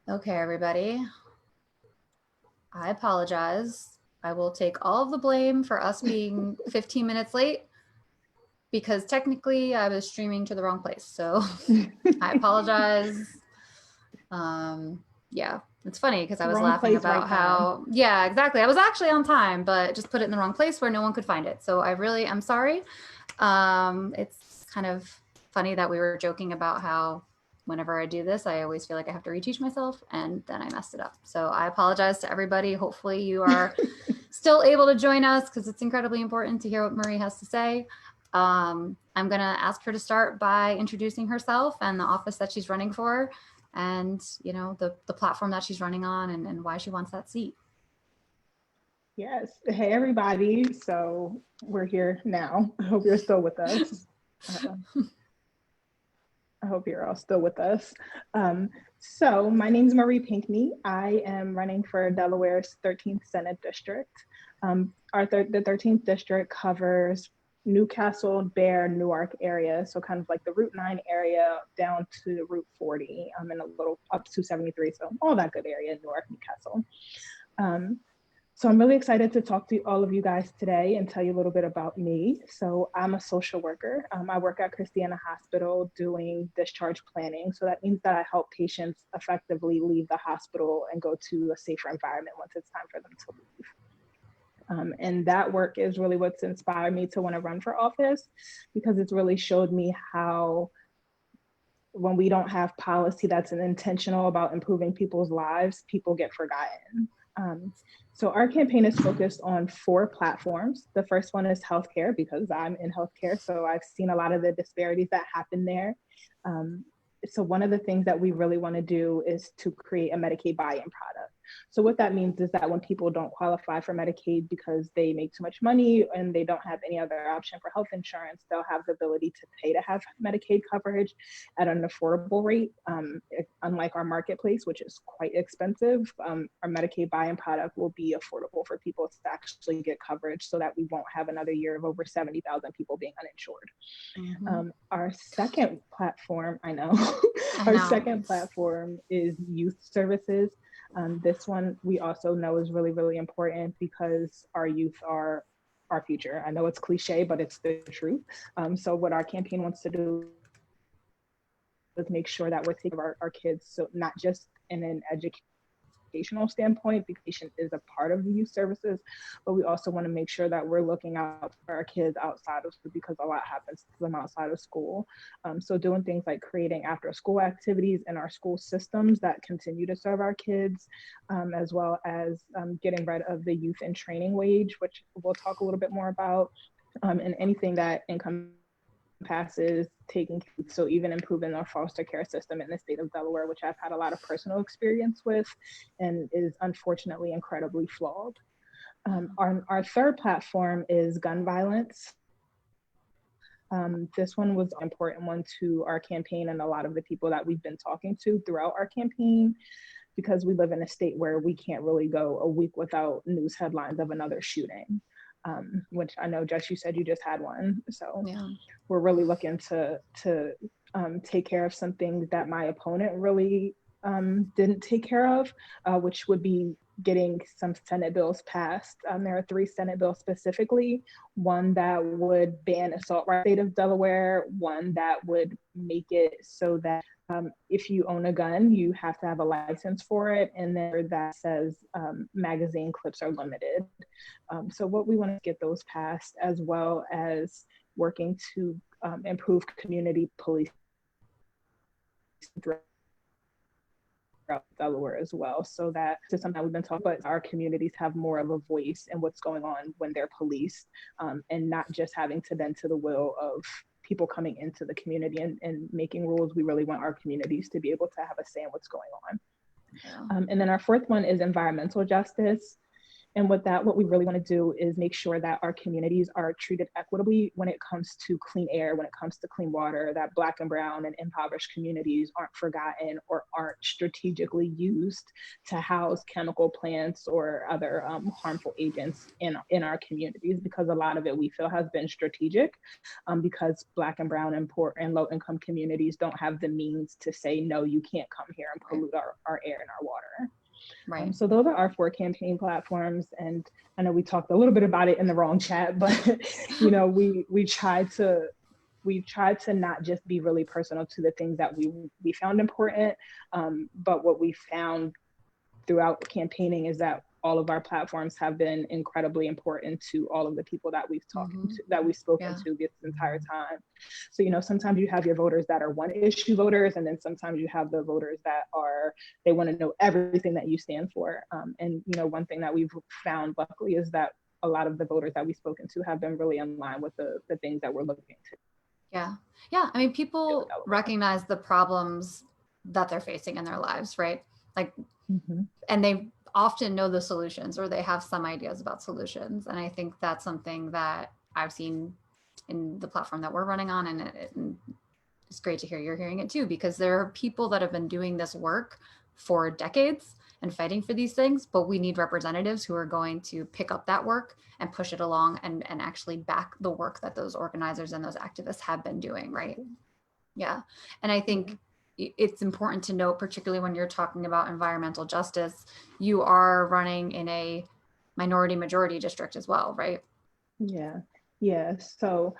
Okay, everybody. I apologize. I will take all of the blame for us being 15 minutes late because technically I was streaming to the wrong place. So I apologize. Yeah, it's funny because I was Wrong laughing place, right about time. how, yeah, exactly. I was actually on time, but just put it in the wrong place where no one could find it. So I'm sorry. It's kind of funny that we were joking about how whenever I do this, I always feel like I have to reteach myself, and then I messed it up. So I apologize to everybody. Hopefully, you are still able to join us because it's incredibly important to hear what Marie has to say. I'm going to ask her to start by introducing herself and the office that she's running for, and the platform that she's running on, and why she wants that seat. Yes. Hey, everybody. So we're here now. I hope you're still with us. I hope you're all still with us. So my name is Marie Pinkney. I am running for Delaware's 13th Senate District. The 13th District covers Newcastle, Bear, Newark area. So kind of like the Route 9 area down to Route 40 and a little up to 73. So all that good area in Newark, Newcastle. So I'm really excited to talk to all of you guys today and tell you a little bit about me. So I'm a social worker. I work at Christiana Hospital doing discharge planning. So that means that I help patients effectively leave the hospital and go to a safer environment once it's time for them to leave. And that work is really what's inspired me to want to run for office, because it's really showed me how when we don't have policy that's intentional about improving people's lives, people get forgotten. So our campaign is focused on 4 platforms. The first one is healthcare, because I'm in healthcare, so I've seen a lot of the disparities that happen there. So one of the things that we really want to do is to create a Medicaid buy-in product. So what that means is that when people don't qualify for Medicaid because they make too much money and they don't have any other option for health insurance, they'll have the ability to pay to have Medicaid coverage at an affordable rate. Unlike our marketplace, which is quite expensive, our Medicaid buy-in product will be affordable for people to actually get coverage, so that we won't have another year of over 70,000 people being uninsured. Our second platform, our second platform is youth services. This one we also know is really, really important because our youth are our future. I know it's cliche, but it's the truth. So what our campaign wants to do is make sure that we're taking our kids, so not just in an educational standpoint, because education is a part of the youth services, but we also want to make sure that we're looking out for our kids outside of school, because a lot happens to them outside of school. So doing things like creating after school activities in our school systems that continue to serve our kids, as well as getting rid of the youth in training wage, which we'll talk a little bit more about, and anything that passes taking, so even improving our foster care system in the state of Delaware, which I've had a lot of personal experience with and is unfortunately incredibly flawed. Our third platform is gun violence. This one was an important one to our campaign and a lot of the people that we've been talking to throughout our campaign, because we live in a state where we can't really go a week without news headlines of another shooting. Which I know, Jess, you said you just had one. So yeah, we're really looking to take care of some things that my opponent really didn't take care of, which would be getting some Senate bills passed. There are 3 Senate bills specifically, one that would ban assault right in the state of Delaware, one that would make it so that if you own a gun, you have to have a license for it, and then that says magazine clips are limited. So what we want to get those passed, as well as working to improve community policing throughout Delaware as well, so that is something we've been talking about. Our communities have more of a voice in what's going on when they're policed, and not just having to bend to the will of people coming into the community and making rules. We really want our communities to be able to have a say in what's going on. And then our fourth one is environmental justice. And with that, what we really want to do is make sure that our communities are treated equitably when it comes to clean air, when it comes to clean water, that Black and Brown and impoverished communities aren't forgotten or aren't strategically used to house chemical plants or other harmful agents in our communities, because a lot of it we feel has been strategic, because Black and Brown and poor and low income communities don't have the means to say, no, you can't come here and pollute our air and our water. Right. So those are our 4 campaign platforms. And I know we talked a little bit about it in the wrong chat, but we tried to not just be really personal to the things that we found important, but what we found throughout campaigning is that all of our platforms have been incredibly important to all of the people that we've spoken to this entire time. So, sometimes you have your voters that are one issue voters, and then sometimes you have the voters that they want to know everything that you stand for. And one thing that we've found, luckily, is that a lot of the voters that we've spoken to have been really in line with the things that we're looking to. Yeah. I mean, people recognize the problems that they're facing in their lives, right? Like, and they often know the solutions, or they have some ideas about solutions. And I think that's something that I've seen in the platform that we're running on. And it's great to hear you're hearing it too, because there are people that have been doing this work for decades and fighting for these things, but we need representatives who are going to pick up that work and push it along and actually back the work that those organizers and those activists have been doing, right? Yeah. And I think it's important to note, particularly when you're talking about environmental justice, you are running in a minority majority district as well, right? Yeah. So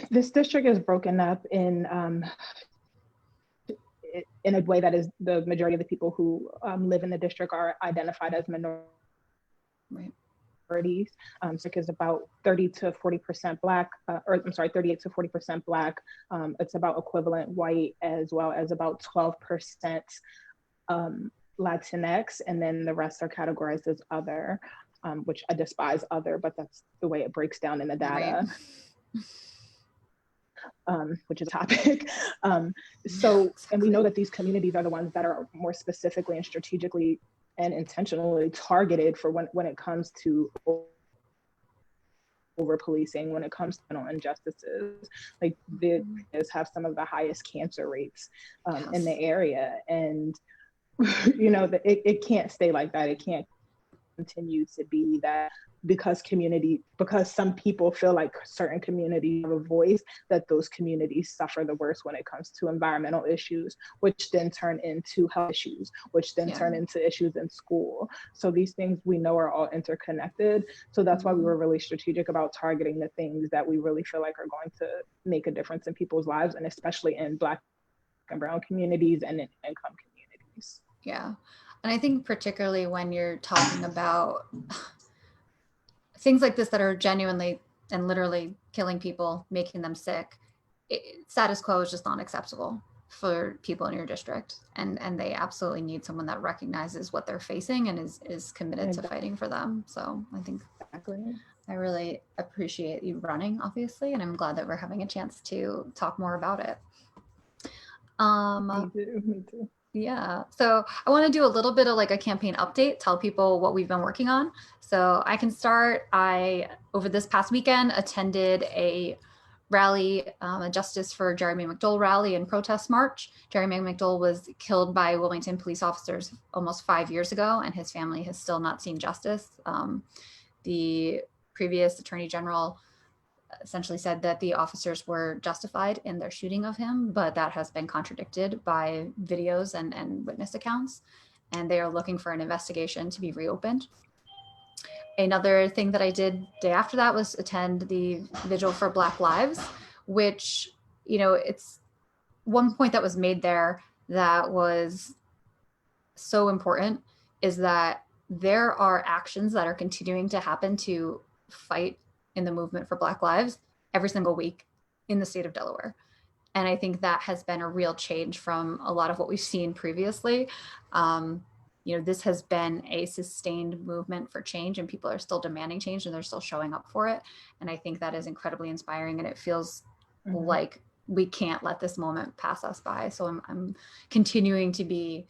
this district is broken up in a way that is the majority of the people who live in the district are identified as minorities. So it's about 30 to 40% Black, 38 to 40% Black. It's about equivalent white, as well as about 12% Latinx, and then the rest are categorized as other, which I despise other, but that's the way it breaks down in the data. Which is a topic. And we know that these communities are the ones that are more specifically and strategically and intentionally targeted for when it comes to over policing, when it comes to mental injustices. Like, they have some of the highest cancer rates in the area. And, it can't stay like that. It can't continue to be that because some people feel like certain communities have a voice, that those communities suffer the worst when it comes to environmental issues, which then turn into health issues, which then turn into issues in school. So these things we know are all interconnected. So that's why we were really strategic about targeting the things that we really feel like are going to make a difference in people's lives, and especially in Black and Brown communities and in income communities. Yeah. And I think particularly when you're talking about things like this that are genuinely and literally killing people, making them sick, status quo is just not acceptable for people in your district. And they absolutely need someone that recognizes what they're facing and is committed to fighting for them. So I think I really appreciate you running, obviously, and I'm glad that we're having a chance to talk more about it. Me too. Yeah. So I want to do a little bit of like a campaign update, tell people what we've been working on. So I can start. Over this past weekend, attended a rally, a Justice for Jeremy McDowell rally and protest march. Jeremy McDowell was killed by Wilmington police officers almost 5 years ago, and his family has still not seen justice. The previous Attorney General essentially said that the officers were justified in their shooting of him, but that has been contradicted by videos and witness accounts, and they are looking for an investigation to be reopened. Another thing that I did day after that was attend the Vigil for Black Lives, which, it's one point that was made there that was so important, is that there are actions that are continuing to happen to fight in the movement for Black lives every single week in the state of Delaware. And I think that has been a real change from a lot of what we've seen previously. This has been a sustained movement for change, and people are still demanding change, and they're still showing up for it. And I think that is incredibly inspiring, and it feels like we can't let this moment pass us by. So I'm continuing to be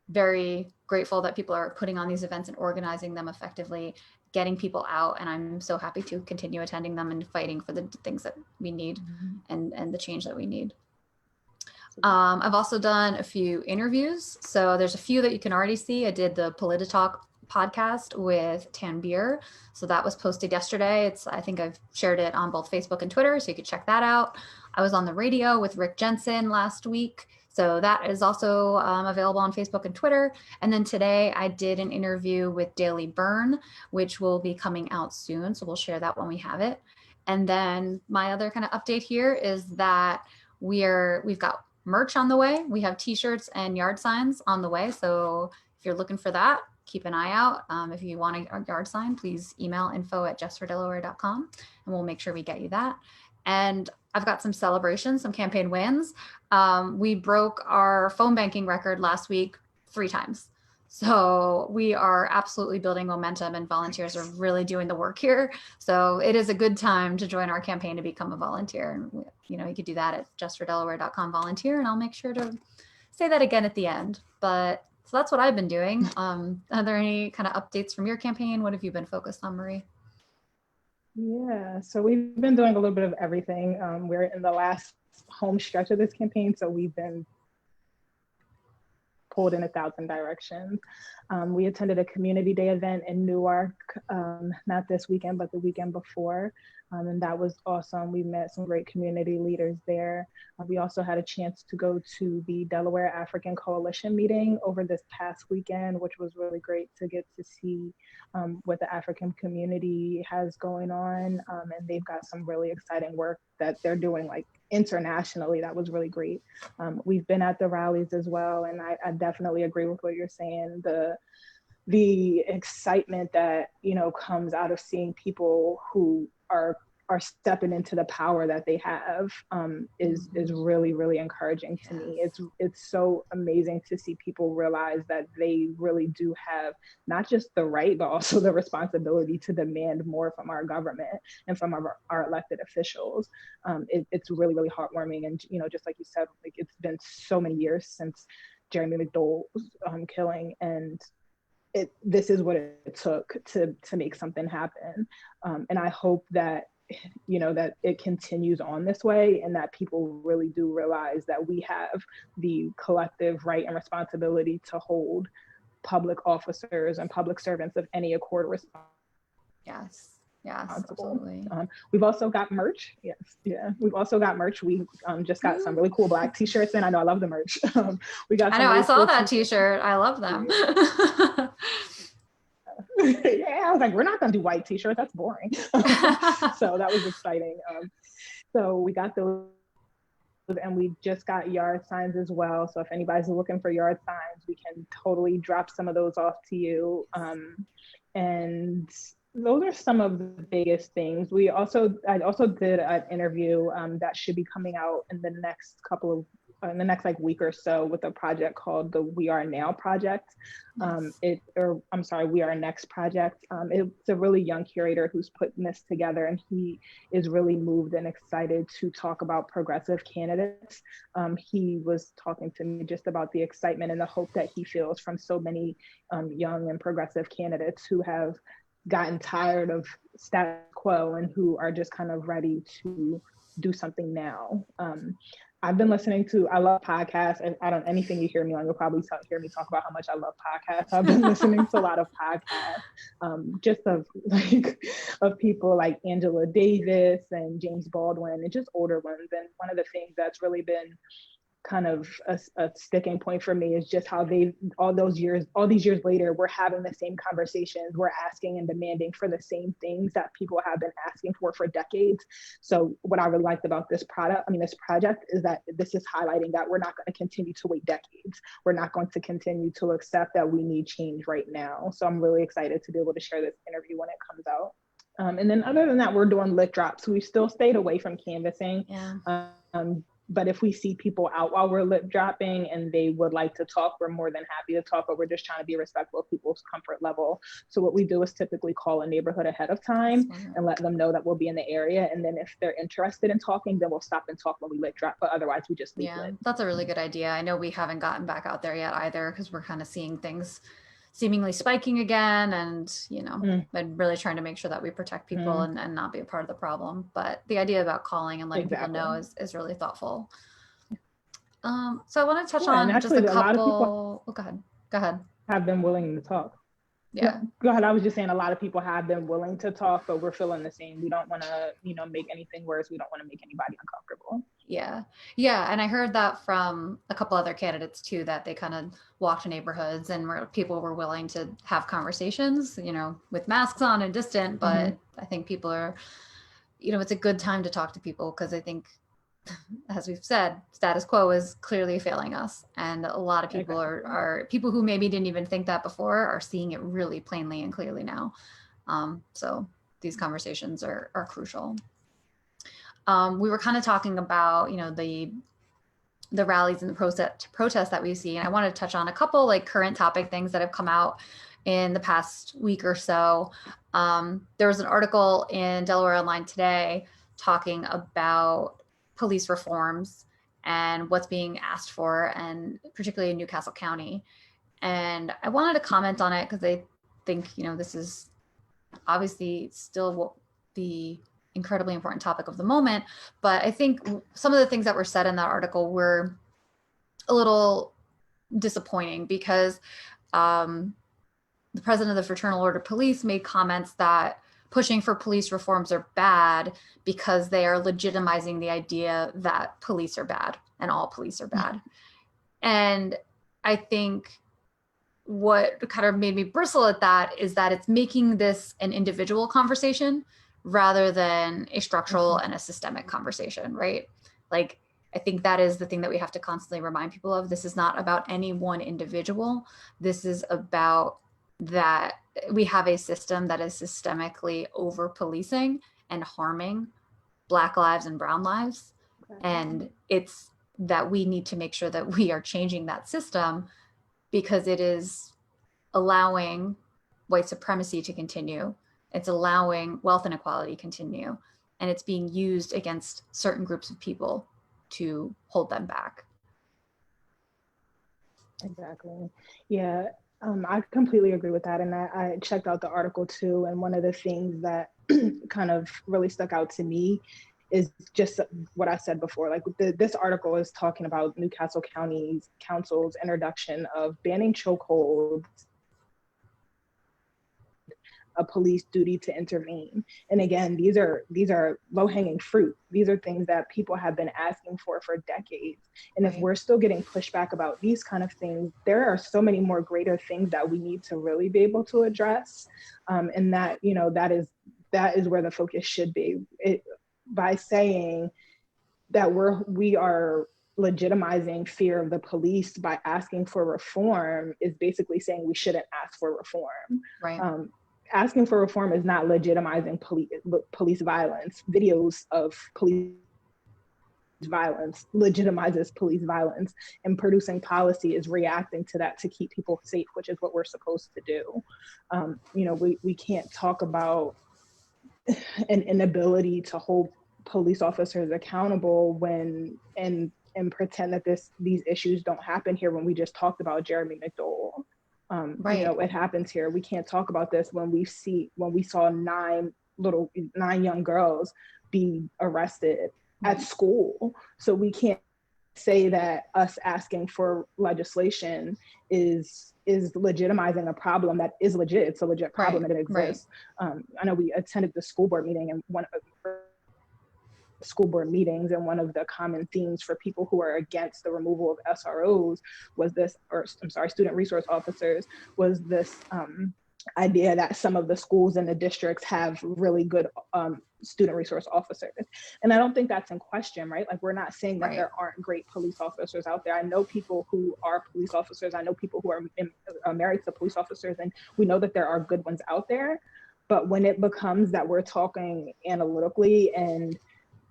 very grateful that people are putting on these events and organizing them effectively, getting people out. And I'm so happy to continue attending them and fighting for the things that we need and the change that we need. I've also done a few interviews. So there's a few that you can already see. I did the Polititalk podcast with Tanbir. So that was posted yesterday. I think I've shared it on both Facebook and Twitter, so you could check that out. I was on the radio with Rick Jensen last week. So that is also available on Facebook and Twitter. And then today I did an interview with Daily Burn, which will be coming out soon. So we'll share that when we have it. And then my other kind of update here is that we've got merch on the way. We have t-shirts and yard signs on the way. So if you're looking for that, keep an eye out. If you want a yard sign, please email info@justfordelaware.com and we'll make sure we get you that. And I've got some celebrations, some campaign wins. We broke our phone banking record last week 3 times. So we are absolutely building momentum and volunteers are really doing the work here. So it is a good time to join our campaign to become a volunteer. And you could do that at justfordelaware.com volunteer, and I'll make sure to say that again at the end. But so that's what I've been doing. Are there any kind of updates from your campaign? What have you been focused on, Marie? Yeah, so we've been doing a little bit of everything. We're in the last home stretch of this campaign, so we've been pulled in 1,000 directions. We attended a community day event in Newark, not this weekend, but the weekend before. And that was awesome. We met some great community leaders there. We also had a chance to go to the Delaware African Coalition meeting over this past weekend, which was really great to get to see what the African community has going on. And they've got some really exciting work that they're doing like internationally. That was really great. We've been at the rallies as well. And I definitely agree with what you're saying. The excitement that, comes out of seeing people who are stepping into the power that they have is really, really encouraging to me. It's so amazing to see people realize that they really do have not just the right, but also the responsibility to demand more from our government and from our elected officials. It's really, really heartwarming. And, just like you said, like it's been so many years since Jeremy McDowell's killing, and this is what it took to make something happen. And I hope that, that it continues on this way and that people really do realize that we have the collective right and responsibility to hold public officers and public servants of any accord responsible. Yes, absolutely. We've also got merch. Yes, yeah. We've also got merch. We just got some really cool Black t-shirts, and I know I love the merch. We got. I saw that t-shirt. I love them. Yeah, I was like, we're not gonna do white t-shirts. That's boring. So that was exciting. So we got those, and we just got yard signs as well. So if anybody's looking for yard signs, we can totally drop some of those off to you. And those are some of the biggest things. I also did an interview that should be coming out in the next week or so with a project called the We Are Now project. We Are Next project. It's a really young curator who's putting this together, and he is really moved and excited to talk about progressive candidates. He was talking to me just about the excitement and the hope that he feels from so many young and progressive candidates who have gotten tired of status quo and who are just kind of ready to do something now. I've been listening to, I love podcasts, and anything you hear me on, you'll probably hear me talk about how much I love podcasts. I've been listening to a lot of podcasts, just of people like Angela Davis and James Baldwin, and just older ones. And one of the things that's really been kind of a sticking point for me is just how all these years later, we're having the same conversations, we're asking and demanding for the same things that people have been asking for decades. So what I really liked about this project is that this is highlighting that we're not going to continue to wait decades. We're not going to continue to accept that we need change right now. So I'm really excited to be able to share this interview when it comes out. And then other than that, we're doing lit drops. We still stayed away from canvassing. Yeah. But if we see people out while we're lip dropping and they would like to talk, we're more than happy to talk, but we're just trying to be respectful of people's comfort level. So what we do is typically call a neighborhood ahead of time and let them know that we'll be in the area. And then if they're interested in talking, then we'll stop and talk when we lip drop, but otherwise we just leave lit. That's a really good idea. I know we haven't gotten back out there yet either, because we're kind of seeing things seemingly spiking again, and and really trying to make sure that we protect people and not be a part of the problem. But the idea about calling and letting people know is really thoughtful. So I want to touch on just a couple. Go ahead. Have been willing to talk. Yeah. No, go ahead. I was just saying a lot of people have been willing to talk, but we're feeling the same. We don't want to, make anything worse. We don't want to make anybody uncomfortable. Yeah. Yeah. And I heard that from a couple other candidates too, that they kind of walked to neighborhoods and people were willing to have conversations, with masks on and distant. But I think people are, it's a good time to talk to people, because I think, as we've said, status quo is clearly failing us. And a lot of people are people who maybe didn't even think that before are seeing it really plainly and clearly now. So these conversations are crucial. We were kind of talking about, the rallies and the protests that we see. And I wanted to touch on a couple current topic things that have come out in the past week or so. There was an article in Delaware Online today talking about police reforms and what's being asked for, and particularly in Newcastle County. And I wanted to comment on it because I think, this is obviously still the incredibly important topic of the moment. But I think some of the things that were said in that article were a little disappointing, because the president of the Fraternal Order Police made comments that pushing for police reforms are bad because they are legitimizing the idea that police are bad and all police are bad. And I think what kind of made me bristle at that is that it's making this an individual conversation rather than a structural and a systemic conversation, right? I think that is the thing that we have to constantly remind people of. This is not about any one individual. This is about that we have a system that is systemically over policing and harming Black lives and brown lives. And it's that we need to make sure that we are changing that system, because it is allowing white supremacy to continue. It's allowing wealth inequality to continue, and it's being used against certain groups of people to hold them back. Exactly. Yeah. I completely agree with that. And I checked out the article too. And one of the things that kind of really stuck out to me is just what I said before. This article is talking about Newcastle County Council's introduction of banning chokeholds, a police duty to intervene. And again, these are low-hanging fruit. These are things that people have been asking for decades. And if we're still getting pushback about these kind of things, there are so many more greater things that we need to really be able to address. And that, that is where the focus should be. By saying that we are legitimizing fear of the police by asking for reform is basically saying we shouldn't ask for reform. Right. Asking for reform is not legitimizing police violence. Videos of police violence legitimizes police violence, and producing policy is reacting to that to keep people safe, which is what we're supposed to do. We can't talk about an inability to hold police officers accountable and pretend that these issues don't happen here when we just talked about Jeremy McDowell. It happens here. We can't talk about this when we saw nine young girls be arrested at school. So we can't say that us asking for legislation is legitimizing a problem that is legit. It's a legit problem and it exists. I know we attended the school board meeting, and one of school board meetings, and one of the common themes for people who are against the removal of SROs was student resource officers, was this idea that some of the schools in the districts have really good student resource officers. And I don't think that's in question, right? We're not saying that there aren't great police officers out there. I know people who are police officers. I know people who are married to police officers, and we know that there are good ones out there. But when it becomes that we're talking analytically and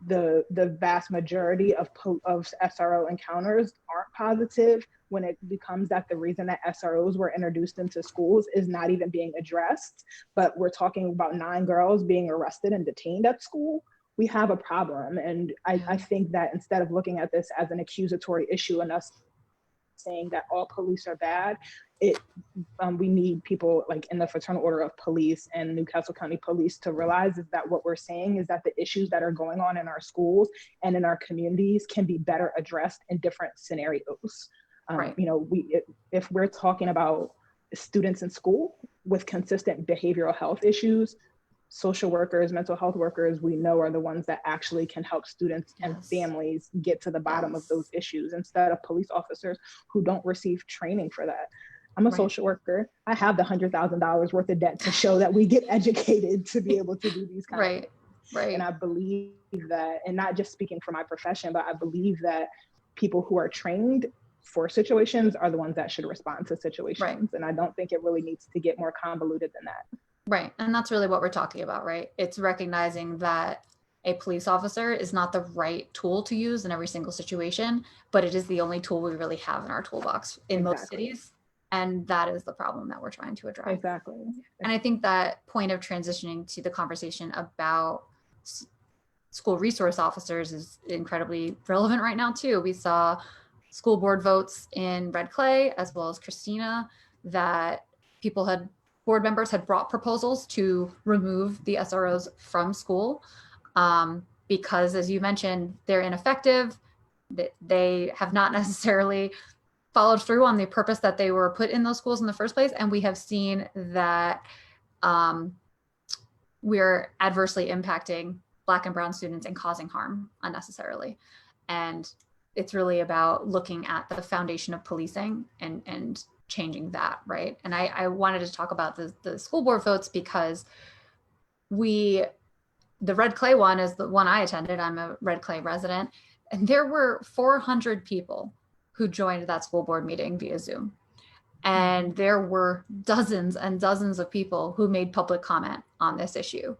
the vast majority of SRO encounters aren't positive, when it becomes that the reason that SROs were introduced into schools is not even being addressed, but we're talking about 9 girls being arrested and detained at school, we have a problem. And I think that instead of looking at this as an accusatory issue and us saying that all police are bad, we need people like in the Fraternal Order of Police and Newcastle County Police to realize is that what we're saying is that the issues that are going on in our schools and in our communities can be better addressed in different scenarios. Right. You know, if we're talking about students in school with consistent behavioral health issues, social workers, mental health workers, we know are the ones that actually can help students and families get to the bottom of those issues, instead of police officers who don't receive training for that. I'm a social worker. I have the $100,000 worth of debt to show that we get educated to be able to do these kinds of things. Right. And I believe that, and not just speaking for my profession, but I believe that people who are trained for situations are the ones that should respond to situations. Right. And I don't think it really needs to get more convoluted than that. Right. And that's really what we're talking about, right? It's recognizing that a police officer is not the right tool to use in every single situation, but it is the only tool we really have in our toolbox in most cities. And that is the problem that we're trying to address. Exactly. And I think that point of transitioning to the conversation about school resource officers is incredibly relevant right now too. We saw school board votes in Red Clay, as well as Christina, that board members had brought proposals to remove the SROs from school because, as you mentioned, they're ineffective. They have not necessarily followed through on the purpose that they were put in those schools in the first place. And we have seen that we're adversely impacting Black and Brown students and causing harm unnecessarily. And it's really about looking at the foundation of policing and changing that, right? And I wanted to talk about the school board votes because the Red Clay one is the one I attended. I'm a Red Clay resident, and there were 400 people who joined that school board meeting via Zoom. And there were dozens and dozens of people who made public comment on this issue.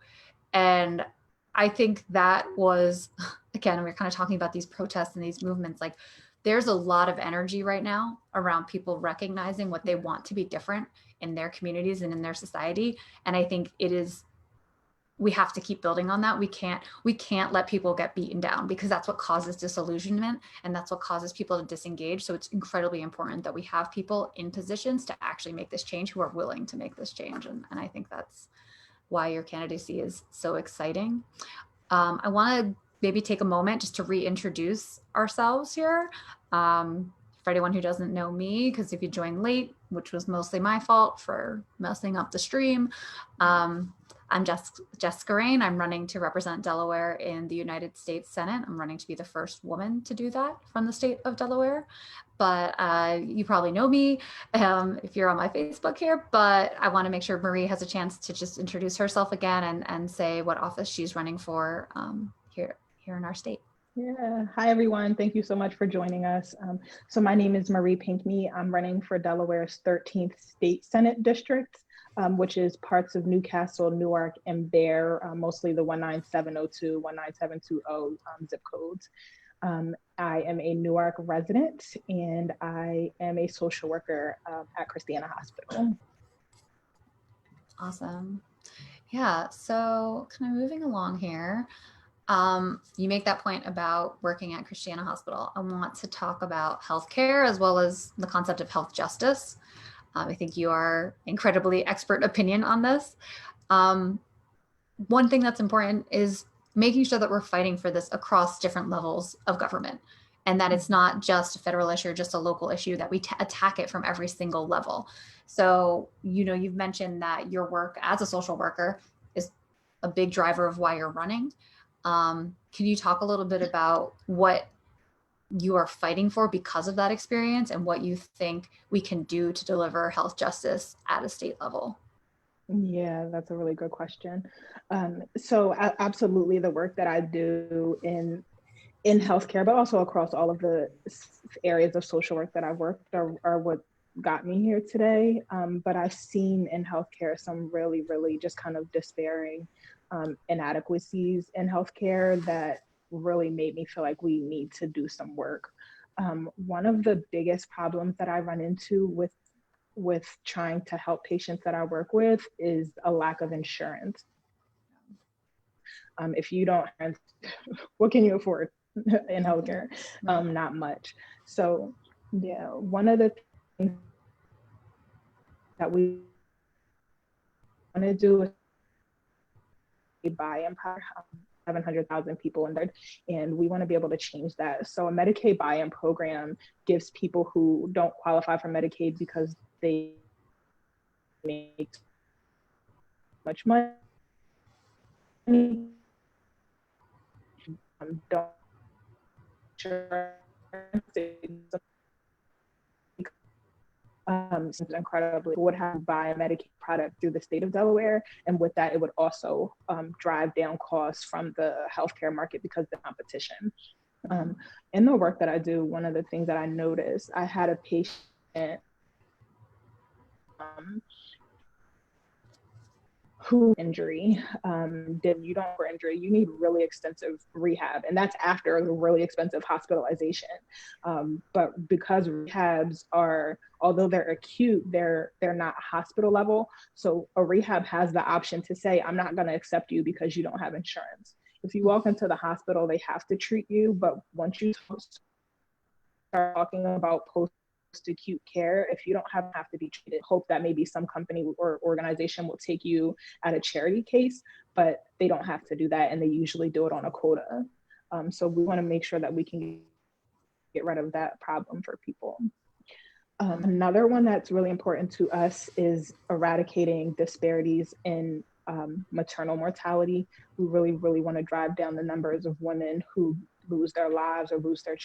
And I think that was, again, we're kind of talking about these protests and these movements, like there's a lot of energy right now around people recognizing what they want to be different in their communities and in their society. And I think we have to keep building on that. We can't let people get beaten down, because that's what causes disillusionment and that's what causes people to disengage. So it's incredibly important that we have people in positions to actually make this change, who are willing to make this change. And I think that's why your candidacy is so exciting. I want to maybe take a moment just to reintroduce ourselves here. For anyone who doesn't know me, because if you joined late, which was mostly my fault for messing up the stream, I'm Jess Scarane. I'm running to represent Delaware in the United States Senate. I'm running to be the first woman to do that from the state of Delaware. But you probably know me if you're on my Facebook here, but I want to make sure Marie has a chance to just introduce herself again and say what office she's running for here in our state. Yeah. Hi, everyone. Thank you so much for joining us. So my name is Marie Pinkney. I'm running for Delaware's 13th State Senate District, which is parts of Newcastle, Newark, and Bear, mostly the 19702, 19720 zip codes. I am a Newark resident, and I am a social worker at Christiana Hospital. Awesome. Yeah, so kind of moving along here. You make that point about working at Christiana Hospital. I want to talk about healthcare as well as the concept of health justice. I think you are incredibly expert opinion on this. One thing that's important is making sure that we're fighting for this across different levels of government, and that it's not just a federal issue or just a local issue, that we attack it from every single level. So, you've mentioned that your work as a social worker is a big driver of why you're running. Can you talk a little bit about what you are fighting for because of that experience and what you think we can do to deliver health justice at a state level? Yeah, that's a really good question. So absolutely, the work that I do in healthcare, but also across all of the areas of social work that I've worked are what got me here today. But I've seen in healthcare some really, really just kind of despairing inadequacies in healthcare that really made me feel like we need to do some work. One of the biggest problems that I run into with trying to help patients that I work with is a lack of insurance. If you don't, what can you afford in healthcare? Not much. So yeah, one of the things that we want to do is buy-in power. 700,000 people in there, and we want to be able to change that. So a Medicaid buy-in program gives people who don't qualify for Medicaid because they make much money, don't incredibly would have to buy a Medicaid product through the state of Delaware. And with that, it would also drive down costs from the healthcare market because of the competition. In the work that I do, one of the things that I noticed, I had a patient who injury, you don't for injury, you need really extensive rehab. And that's after a really expensive hospitalization. But because rehabs are, although they're acute, they're not hospital level. So a rehab has the option to say, I'm not gonna accept you because you don't have insurance. If you walk into the hospital, they have to treat you. But once you start talking about post-acute care, if you don't have to be treated, hope that maybe some company or organization will take you at a charity case, but they don't have to do that, and they usually do it on a quota. So we want to make sure that we can get rid of that problem for people. Another one that's really important to us is eradicating disparities in maternal mortality. We really want to drive down the numbers of women who lose their lives or lose their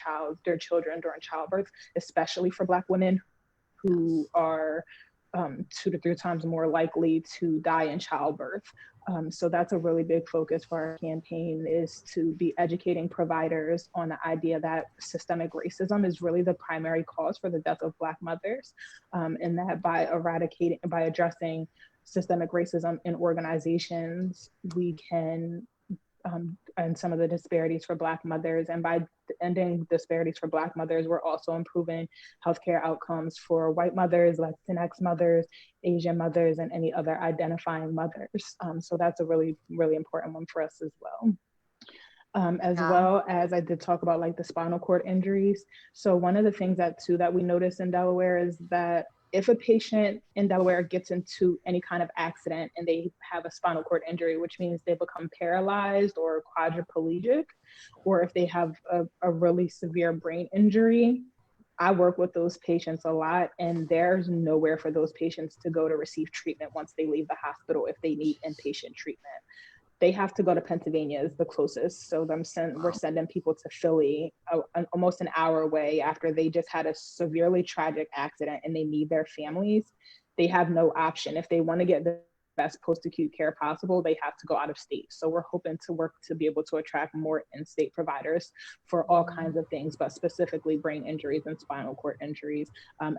children during childbirth, especially for Black women who are 2 to 3 times more likely to die in childbirth. So that's a really big focus for our campaign, is to be educating providers on the idea that systemic racism is really the primary cause for the death of Black mothers, and that by addressing systemic racism in organizations, we can and some of the disparities for Black mothers. And by ending disparities for Black mothers, we're also improving healthcare outcomes for white mothers, Latinx mothers, Asian mothers, and any other identifying mothers. So that's a really important one for us as well. Well as I did talk about like the spinal cord injuries. So one of the things that we notice in Delaware is that if a patient in Delaware gets into any kind of accident and they have a spinal cord injury, which means they become paralyzed or quadriplegic, or if they have a really severe brain injury, I work with those patients a lot, and there's nowhere for those patients to go to receive treatment once they leave the hospital if they need inpatient treatment. They have to go to Pennsylvania is the closest. So we're sending people to Philly almost an hour away after they just had a severely tragic accident and they need their families. They have no option. If they want to get the best post-acute care possible, they have to go out of state. So we're hoping to work to be able to attract more in-state providers for all kinds of things, but specifically brain injuries and spinal cord injuries,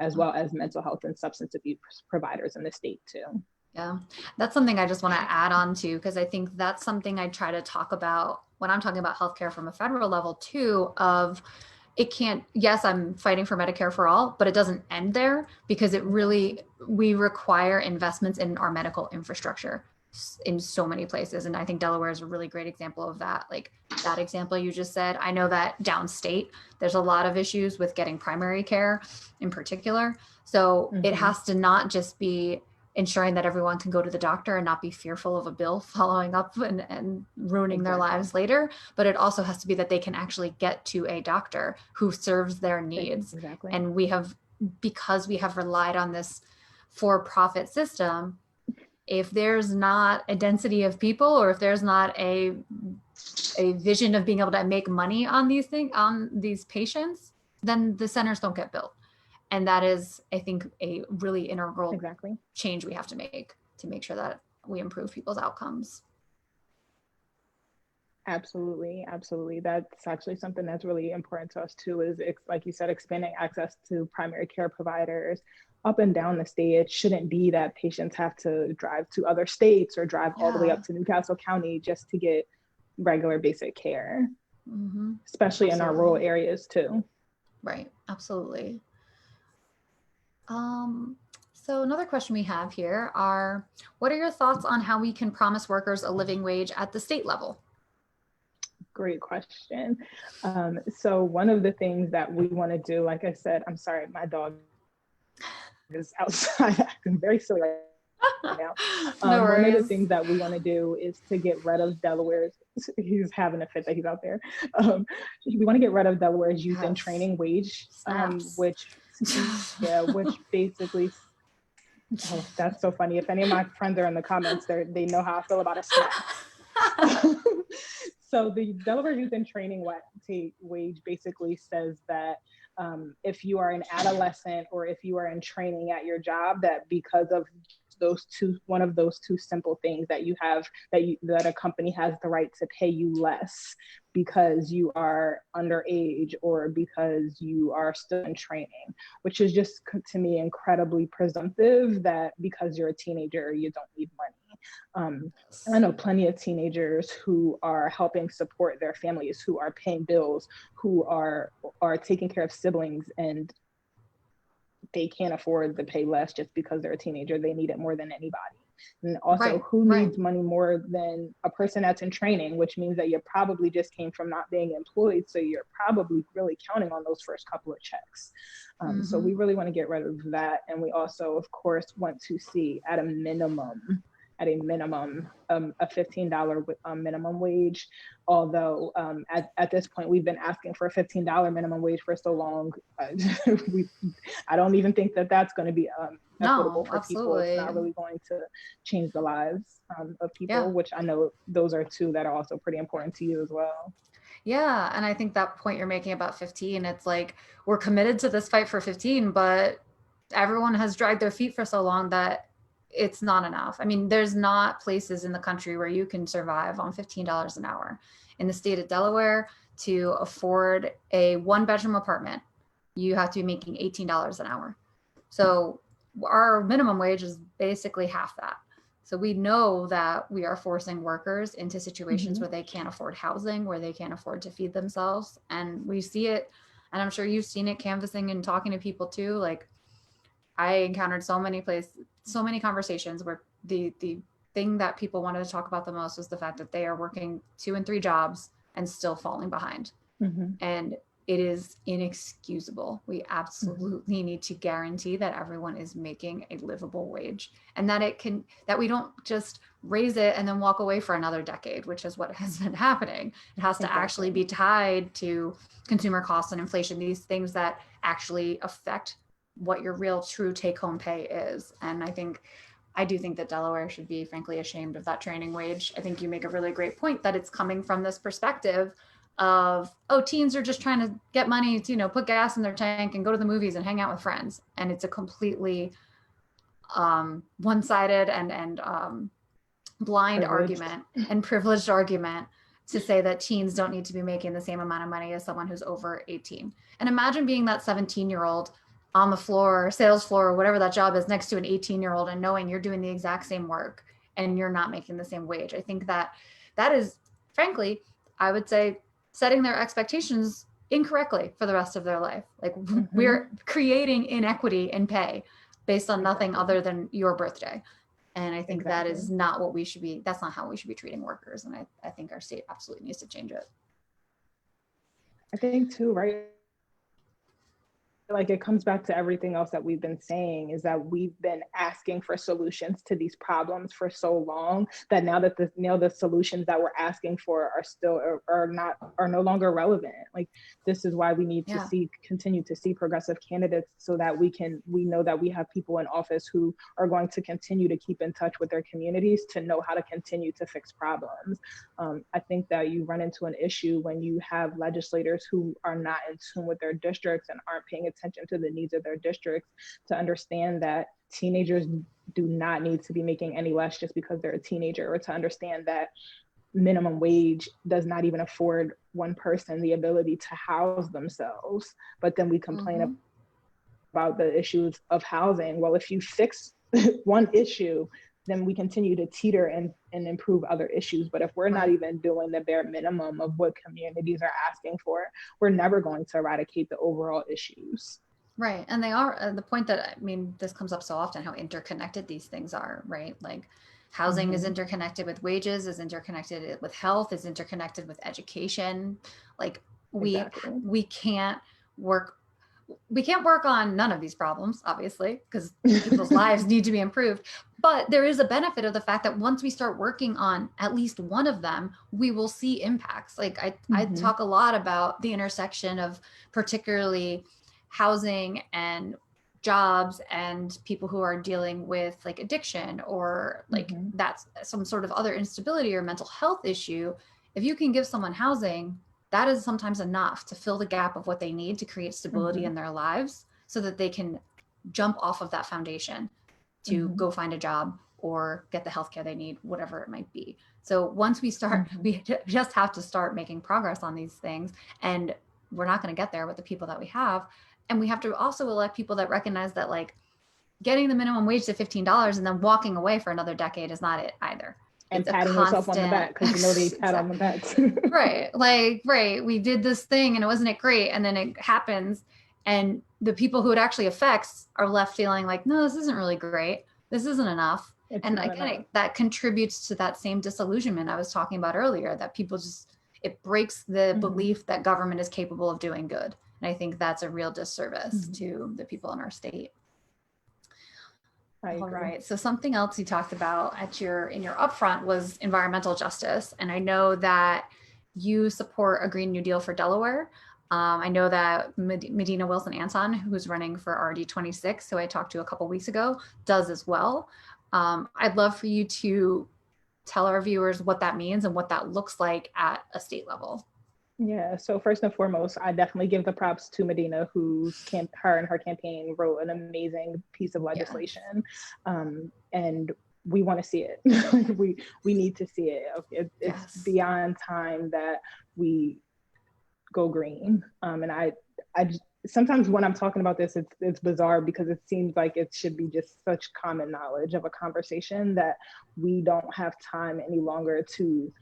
as well as mental health and substance abuse providers in the state too. Yeah, that's something I just want to add on to, because I think that's something I try to talk about when I'm talking about healthcare from a federal level too, of it can't, yes, I'm fighting for Medicare for all, but it doesn't end there, because we require investments in our medical infrastructure in so many places. And I think Delaware is a really great example of that. Like that example you just said, I know that downstate, there's a lot of issues with getting primary care in particular. So it has to not just be ensuring that everyone can go to the doctor and not be fearful of a bill following up and ruining their lives later. But it also has to be that they can actually get to a doctor who serves their needs. And because we have relied on this for-profit system, if there's not a density of people, or if there's not a vision of being able to make money on these patients, then the centers don't get built. And that is, I think, a really integral change we have to make sure that we improve people's outcomes. Absolutely. That's actually something that's really important to us too, is like you said, expanding access to primary care providers up and down the state. It shouldn't be that patients have to drive to other states or drive all the way up to Newcastle County just to get regular basic care. especially in our rural Absolutely. areas too. Right. Absolutely. So another question we have here are, what are your thoughts on how we can promise workers a living wage at the state level? Great question. So one of the things that we want to do, like I said, I'm sorry, my dog is outside acting very silly right now. No One of the worries. things that we want to do is to get rid of Delaware's, he's having a fit that he's out there. We want to get rid of Delaware's youth and Yes. training wage, Snaps. which basically, oh, that's so funny. If any of my friends are in the comments, they know how I feel about a snap. So the Delaware Youth and Training wage basically says that if you are an adolescent or if you are in training at your job, that because of one of those two simple things that you have, that a company has the right to pay you less because you are underage or because you are still in training, which is just, to me, incredibly presumptive that because you're a teenager, you don't need money. I know plenty of teenagers who are helping support their families, who are paying bills, who are taking care of siblings, and they can't afford to pay less just because they're a teenager. They need it more than anybody. And also, who needs money more than a person that's in training, which means that you probably just came from not being employed. So you're probably really counting on those first couple of checks. So we really want to get rid of that. And we also, of course, want to see at a minimum, a $15 minimum wage. Although at this point, we've been asking for a $15 minimum wage for so long. I don't even think that that's going to be equitable for people. It's not really going to change the lives of people, which I know those are two that are also pretty important to you as well. Yeah. And I think that point you're making about 15, it's like, we're committed to this fight for 15, but everyone has dragged their feet for so long that it's not enough. I mean, there's not places in the country where you can survive on $15 an hour. In the state of Delaware, to afford a 1-bedroom apartment, you have to be making $18 an hour. So our minimum wage is basically half that. So we know that we are forcing workers into situations where they can't afford housing, where they can't afford to feed themselves. And we see it, and I'm sure you've seen it canvassing and talking to people too. Like, I encountered so many conversations where the thing that people wanted to talk about the most was the fact that they are working 2 and 3 jobs and still falling behind. And it is inexcusable. We absolutely need to guarantee that everyone is making a livable wage, and that we don't just raise it and then walk away for another decade, which is what has been happening. It has to actually be tied to consumer costs and inflation, these things that actually affect what your real true take-home pay is. And I do think that Delaware should be frankly ashamed of that training wage. I think you make a really great point that it's coming from this perspective of, oh, teens are just trying to get money to, put gas in their tank and go to the movies and hang out with friends. And it's a completely one-sided and blind argument and privileged argument to say that teens don't need to be making the same amount of money as someone who's over 18. And imagine being that 17-year-old on the floor, sales floor, or whatever that job is, next to an 18-year-old and knowing you're doing the exact same work and you're not making the same wage. I think that is, frankly, I would say, setting their expectations incorrectly for the rest of their life. Like, we're creating inequity in pay based on nothing other than your birthday. And I think that is not what we should be, that's not how we should be treating workers. And I think our state absolutely needs to change it. I think too, right? Like, it comes back to everything else that we've been saying, is that we've been asking for solutions to these problems for so long that now the solutions that we're asking for are no longer relevant. Like, this is why we need to continue to see progressive candidates, so that we know that we have people in office who are going to continue to keep in touch with their communities to know how to continue to fix problems. I think that you run into an issue when you have legislators who are not in tune with their districts and aren't paying attention to the needs of their districts, to understand that teenagers do not need to be making any less just because they're a teenager, or to understand that minimum wage does not even afford one person the ability to house themselves. But then we complain about the issues of housing. Well, if you fix one issue, then we continue to teeter and improve other issues. But if we're not even doing the bare minimum of what communities are asking for, we're never going to eradicate the overall issues. Right. And they are the point that, I mean, this comes up so often, how interconnected these things are, right? Like housing is interconnected with wages, is interconnected with health, is interconnected with education. Like we can't work on none of these problems, obviously, because people's lives need to be improved. But there is a benefit of the fact that once we start working on at least one of them, we will see impacts. Like I talk a lot about the intersection of particularly housing and jobs and people who are dealing with like addiction or like that's some sort of other instability or mental health issue. If you can give someone housing, that is sometimes enough to fill the gap of what they need to create stability in their lives so that they can jump off of that foundation to go find a job or get the healthcare they need, whatever it might be. So once we start, we just have to start making progress on these things, and we're not going to get there with the people that we have. And we have to also elect people that recognize that like getting the minimum wage to $15 and then walking away for another decade is not it either. And patting yourself on the back because you know they pat on the backs. Right. We did this thing and it wasn't great. And then it happens. And the people who it actually affects are left feeling like, no, this isn't really great. This isn't enough. And again, that contributes to that same disillusionment I was talking about earlier, that people just, it breaks the belief that government is capable of doing good. And I think that's a real disservice to the people in our state. All right. So something else you talked about in your upfront was environmental justice. And I know that you support a Green New Deal for Delaware. I know that Medina Wilson Anton, who's running for RD26, who I talked to a couple weeks ago, does as well. I'd love for you to tell our viewers what that means and what that looks like at a state level. Yeah, so first and foremost, I definitely give the props to Medina, her and her campaign wrote an amazing piece of legislation. And we want to see it. we need to see it. It's beyond time that we go green. And I sometimes when I'm talking about this, it's bizarre because it seems like it should be just such common knowledge of a conversation that we don't have time any longer to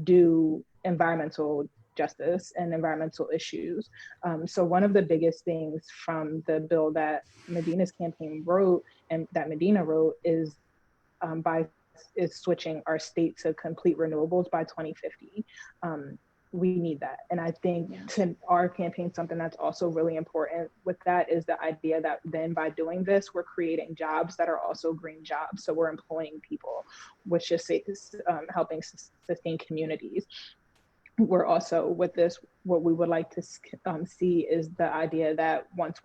do environmental justice and environmental issues. So one of the biggest things from the bill that Medina's campaign wrote and that Medina wrote is switching our state to complete renewables by 2050. We need that. And I think to our campaign, something that's also really important with that is the idea that then by doing this, we're creating jobs that are also green jobs. So we're employing people, which is helping sustain communities. We're also with this, what we would like to see is the idea that once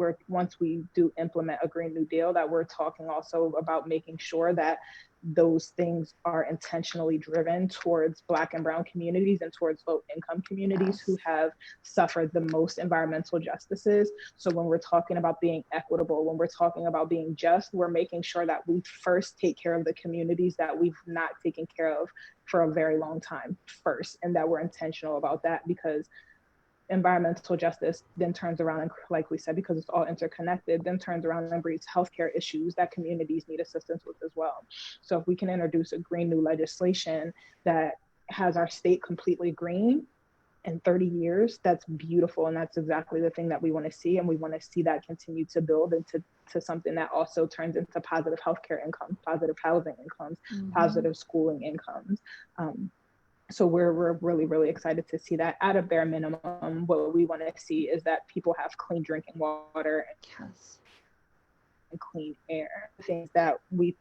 we do implement a Green New Deal, that we're talking also about making sure that those things are intentionally driven towards Black and Brown communities and towards low income communities who have suffered the most environmental justices. So when we're talking about being equitable, when we're talking about being just, we're making sure that we first take care of the communities that we've not taken care of for a very long time first, and that we're intentional about that, because environmental justice then turns around and, like we said, because it's all interconnected, then turns around and breeds healthcare issues that communities need assistance with as well. So if we can introduce a green new legislation that has our state completely green in 30 years, that's beautiful. And that's exactly the thing that we want to see. And we want to see that continue to build into something that also turns into positive healthcare incomes, positive housing incomes, positive schooling incomes. So we're really, really excited to see that. At a bare minimum, what we want to see is that people have clean drinking water and clean air. Things that we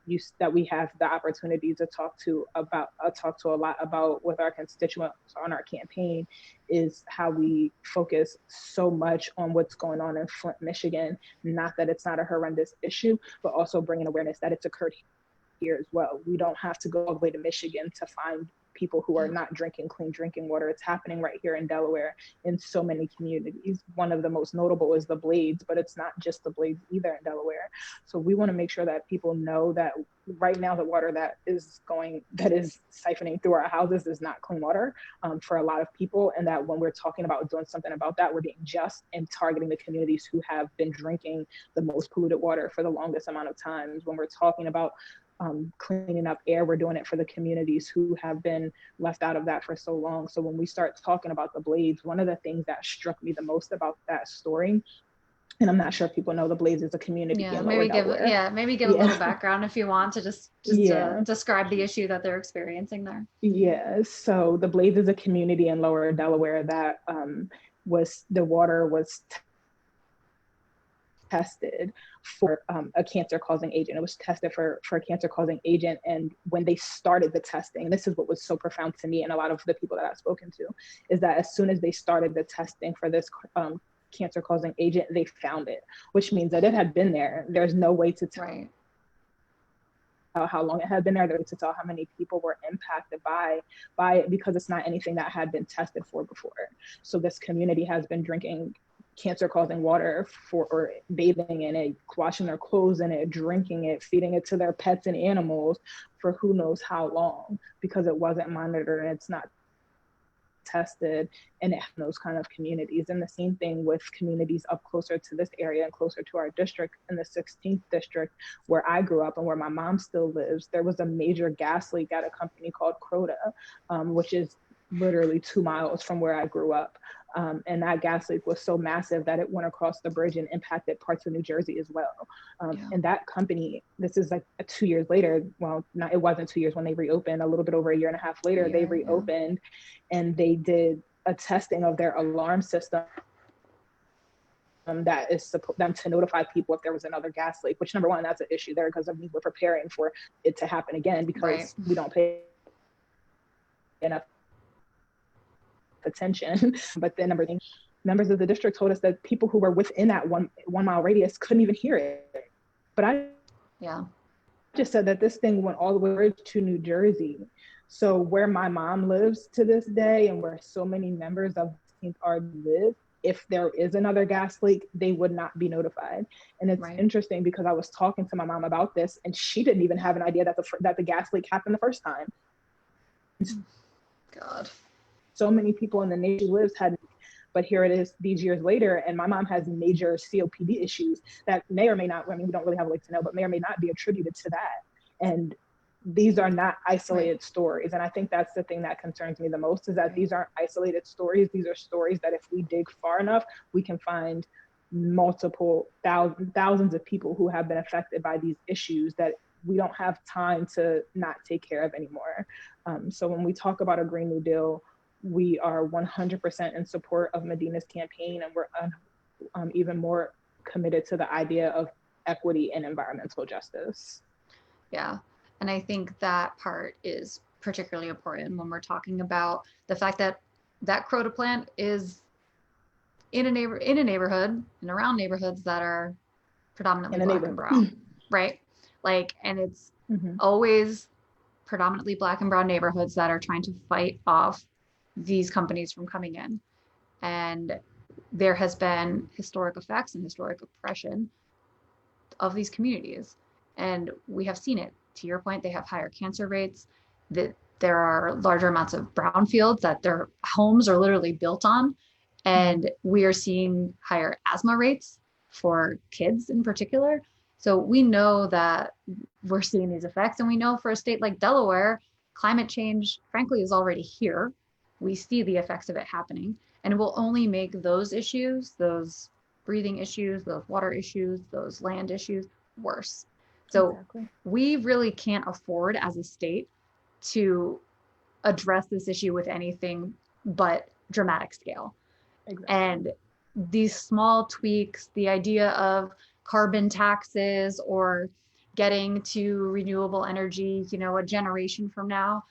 have the opportunity to talk to a lot about with our constituents on our campaign is how we focus so much on what's going on in Flint, Michigan. Not that it's not a horrendous issue, but also bringing awareness that it's occurred here as well. We don't have to go all the way to Michigan to find people who are not drinking clean drinking water. It's happening right here in Delaware in so many communities. One of the most notable is the Blades, but it's not just the Blades either in Delaware. So we want to make sure that people know that right now the water that is siphoning through our houses is not clean water for a lot of people, and that when we're talking about doing something about that, we're being just and targeting the communities who have been drinking the most polluted water for the longest amount of times. When we're talking about cleaning up air. We're doing it for the communities who have been left out of that for so long. So when we start talking about the Blades, one of the things that struck me the most about that story, and I'm not sure if people know, the Blades is a community in Lower Delaware. Maybe give a little background if you want to just describe the issue that they're experiencing there. Yeah, so the Blades is a community in Lower Delaware that the water was tested for a cancer-causing agent. It was tested for a cancer-causing agent, and when they started the testing, this is what was so profound to me and a lot of the people that I've spoken to, is that as soon as they started the testing for this cancer-causing agent, they found it, which means that it had been there. There's no way to tell how long it had been there, to tell how many people were impacted by it, because it's not anything that had been tested for before. So this community has been drinking cancer-causing water or bathing in it, washing their clothes in it, drinking it, feeding it to their pets and animals for who knows how long, because it wasn't monitored and it's not tested in those kind of communities. And the same thing with communities up closer to this area and closer to our district. In the 16th district where I grew up and where my mom still lives, there was a major gas leak at a company called Croda, which is literally 2 miles from where I grew up. And that gas leak was so massive that it went across the bridge and impacted parts of New Jersey as well. And that company, this is like 2 years later, well, it wasn't 2 years when they reopened, a little bit over a year and a half later, they reopened and they did a testing of their alarm system that is them to notify people if there was another gas leak, which, number one, that's an issue there because we're preparing for it to happen again because we don't pay enough attention. But then members of the district told us that people who were within that one mile radius couldn't even hear it. But I just said that this thing went all the way to New Jersey. So where my mom lives to this day and where so many members of the 16th are live, if there is another gas leak, they would not be notified. And it's interesting because I was talking to my mom about this and she didn't even have an idea that the gas leak happened the first time. God. So many people in the nation she lives but here it is these years later, and my mom has major COPD issues that may or may not, we don't really have a way to know, but may or may not be attributed to that. And these are not isolated stories. And I think that's the thing that concerns me the most, is that these aren't isolated stories. These are stories that if we dig far enough, we can find multiple thousands of people who have been affected by these issues that we don't have time to not take care of anymore. So when we talk about a Green New Deal, we are 100% in support of Medina's campaign, and we're even more committed to the idea of equity and environmental justice. Yeah, and I think that part is particularly important when we're talking about the fact that that Croda plant is in a neighborhood and around neighborhoods that are predominantly Black and brown, right? Like, and it's always predominantly Black and brown neighborhoods that are trying to fight off these companies from coming in. And there has been historic effects and historic oppression of these communities. And we have seen it. To your point, they have higher cancer rates, that there are larger amounts of brownfields that their homes are literally built on. And we are seeing higher asthma rates for kids in particular. So we know that we're seeing these effects. And we know for a state like Delaware, climate change, frankly, is already here. We see the effects of it happening, and it will only make those issues, those breathing issues, those water issues, those land issues worse. So we really can't afford as a state to address this issue with anything but dramatic scale. And these small tweaks, the idea of carbon taxes or getting to renewable energy, a generation from now,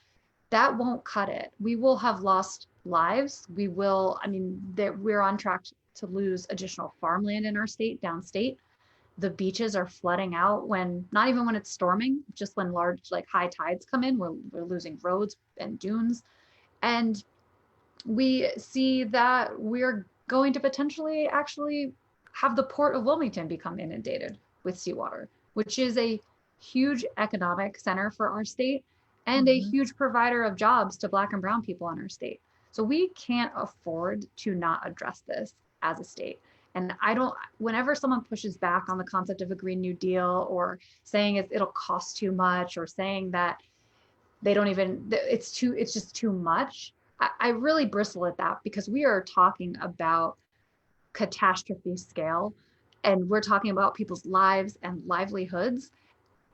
that won't cut it. We will have lost lives. We're on track to lose additional farmland in our state, downstate. The beaches are flooding out not even when it's storming, just when large, high tides come in, we're losing roads and dunes. And we see that we're going to potentially actually have the port of Wilmington become inundated with seawater, which is a huge economic center for our state and a huge provider of jobs to Black and brown people in our state. So we can't afford to not address this as a state. And whenever someone pushes back on the concept of a Green New Deal, or saying it'll cost too much, or saying that it's just too much, I really bristle at that, because we are talking about catastrophe scale, and we're talking about people's lives and livelihoods,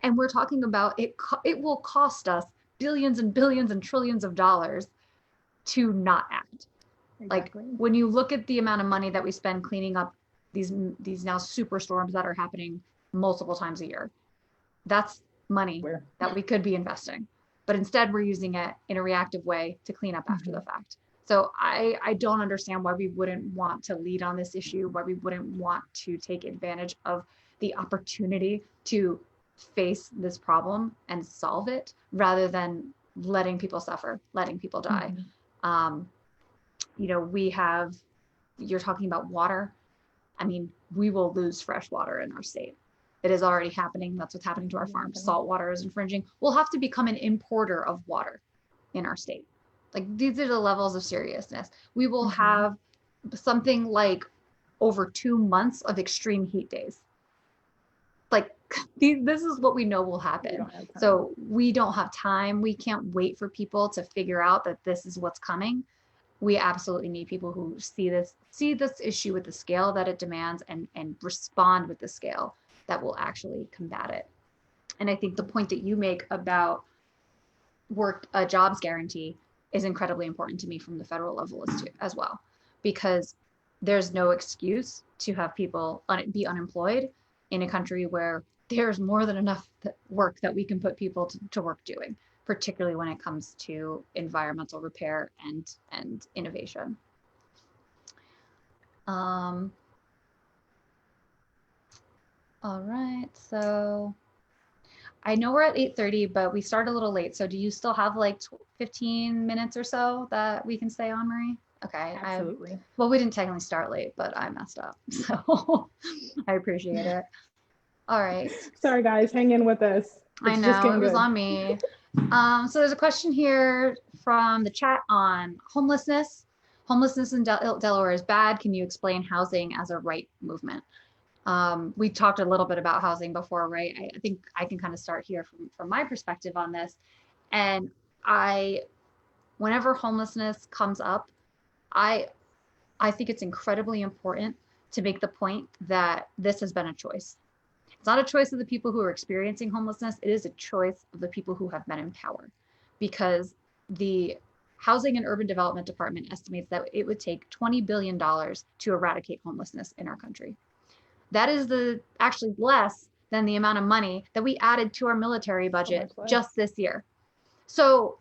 and we're talking about it will cost us billions and billions and trillions of dollars to not act. Exactly. Like, when you look at the amount of money that we spend cleaning up these now superstorms that are happening multiple times a year, that's money that we could be investing. But instead, we're using it in a reactive way to clean up after the fact. So I don't understand why we wouldn't want to lead on this issue, why we wouldn't want to take advantage of the opportunity to face this problem and solve it, rather than letting people suffer, letting people die. You're talking about water. I mean, we will lose fresh water in our state. It is already happening. That's what's happening to our farms. Salt water is infringing. We'll have to become an importer of water in our state. Like, these are the levels of seriousness. We will have something like over 2 months of extreme heat days. Like, this is what we know will happen. So we don't have time. We can't wait for people to figure out that this is what's coming. We absolutely need people who see this issue with the scale that it demands, and respond with the scale that will actually combat it. And I think the point that you make about a jobs guarantee is incredibly important to me from the federal level as well, because there's no excuse to have people be unemployed in a country where there's more than enough work that we can put people to work doing, particularly when it comes to environmental repair and innovation. All right, so I know we're at 8:30, but we started a little late. So do you still have like 15 minutes or so that we can stay on, Marie? Okay. Absolutely. Well, we didn't technically start late, but I messed up. So I appreciate it. All right. Sorry, guys. Hang in with us. I know, it was on me. So there's a question here from the chat on homelessness. Homelessness in Delaware is bad. Can you explain housing as a right movement? We talked a little bit about housing before, right? I think I can kind of start here from my perspective on this. And whenever homelessness comes up, I think it's incredibly important to make the point that this has been a choice. It's not a choice of the people who are experiencing homelessness. It is a choice of the people who have been in power, because the Housing and Urban Development Department estimates that it would take $20 billion to eradicate homelessness in our country. That is actually less than the amount of money that we added to our military budget just this year. So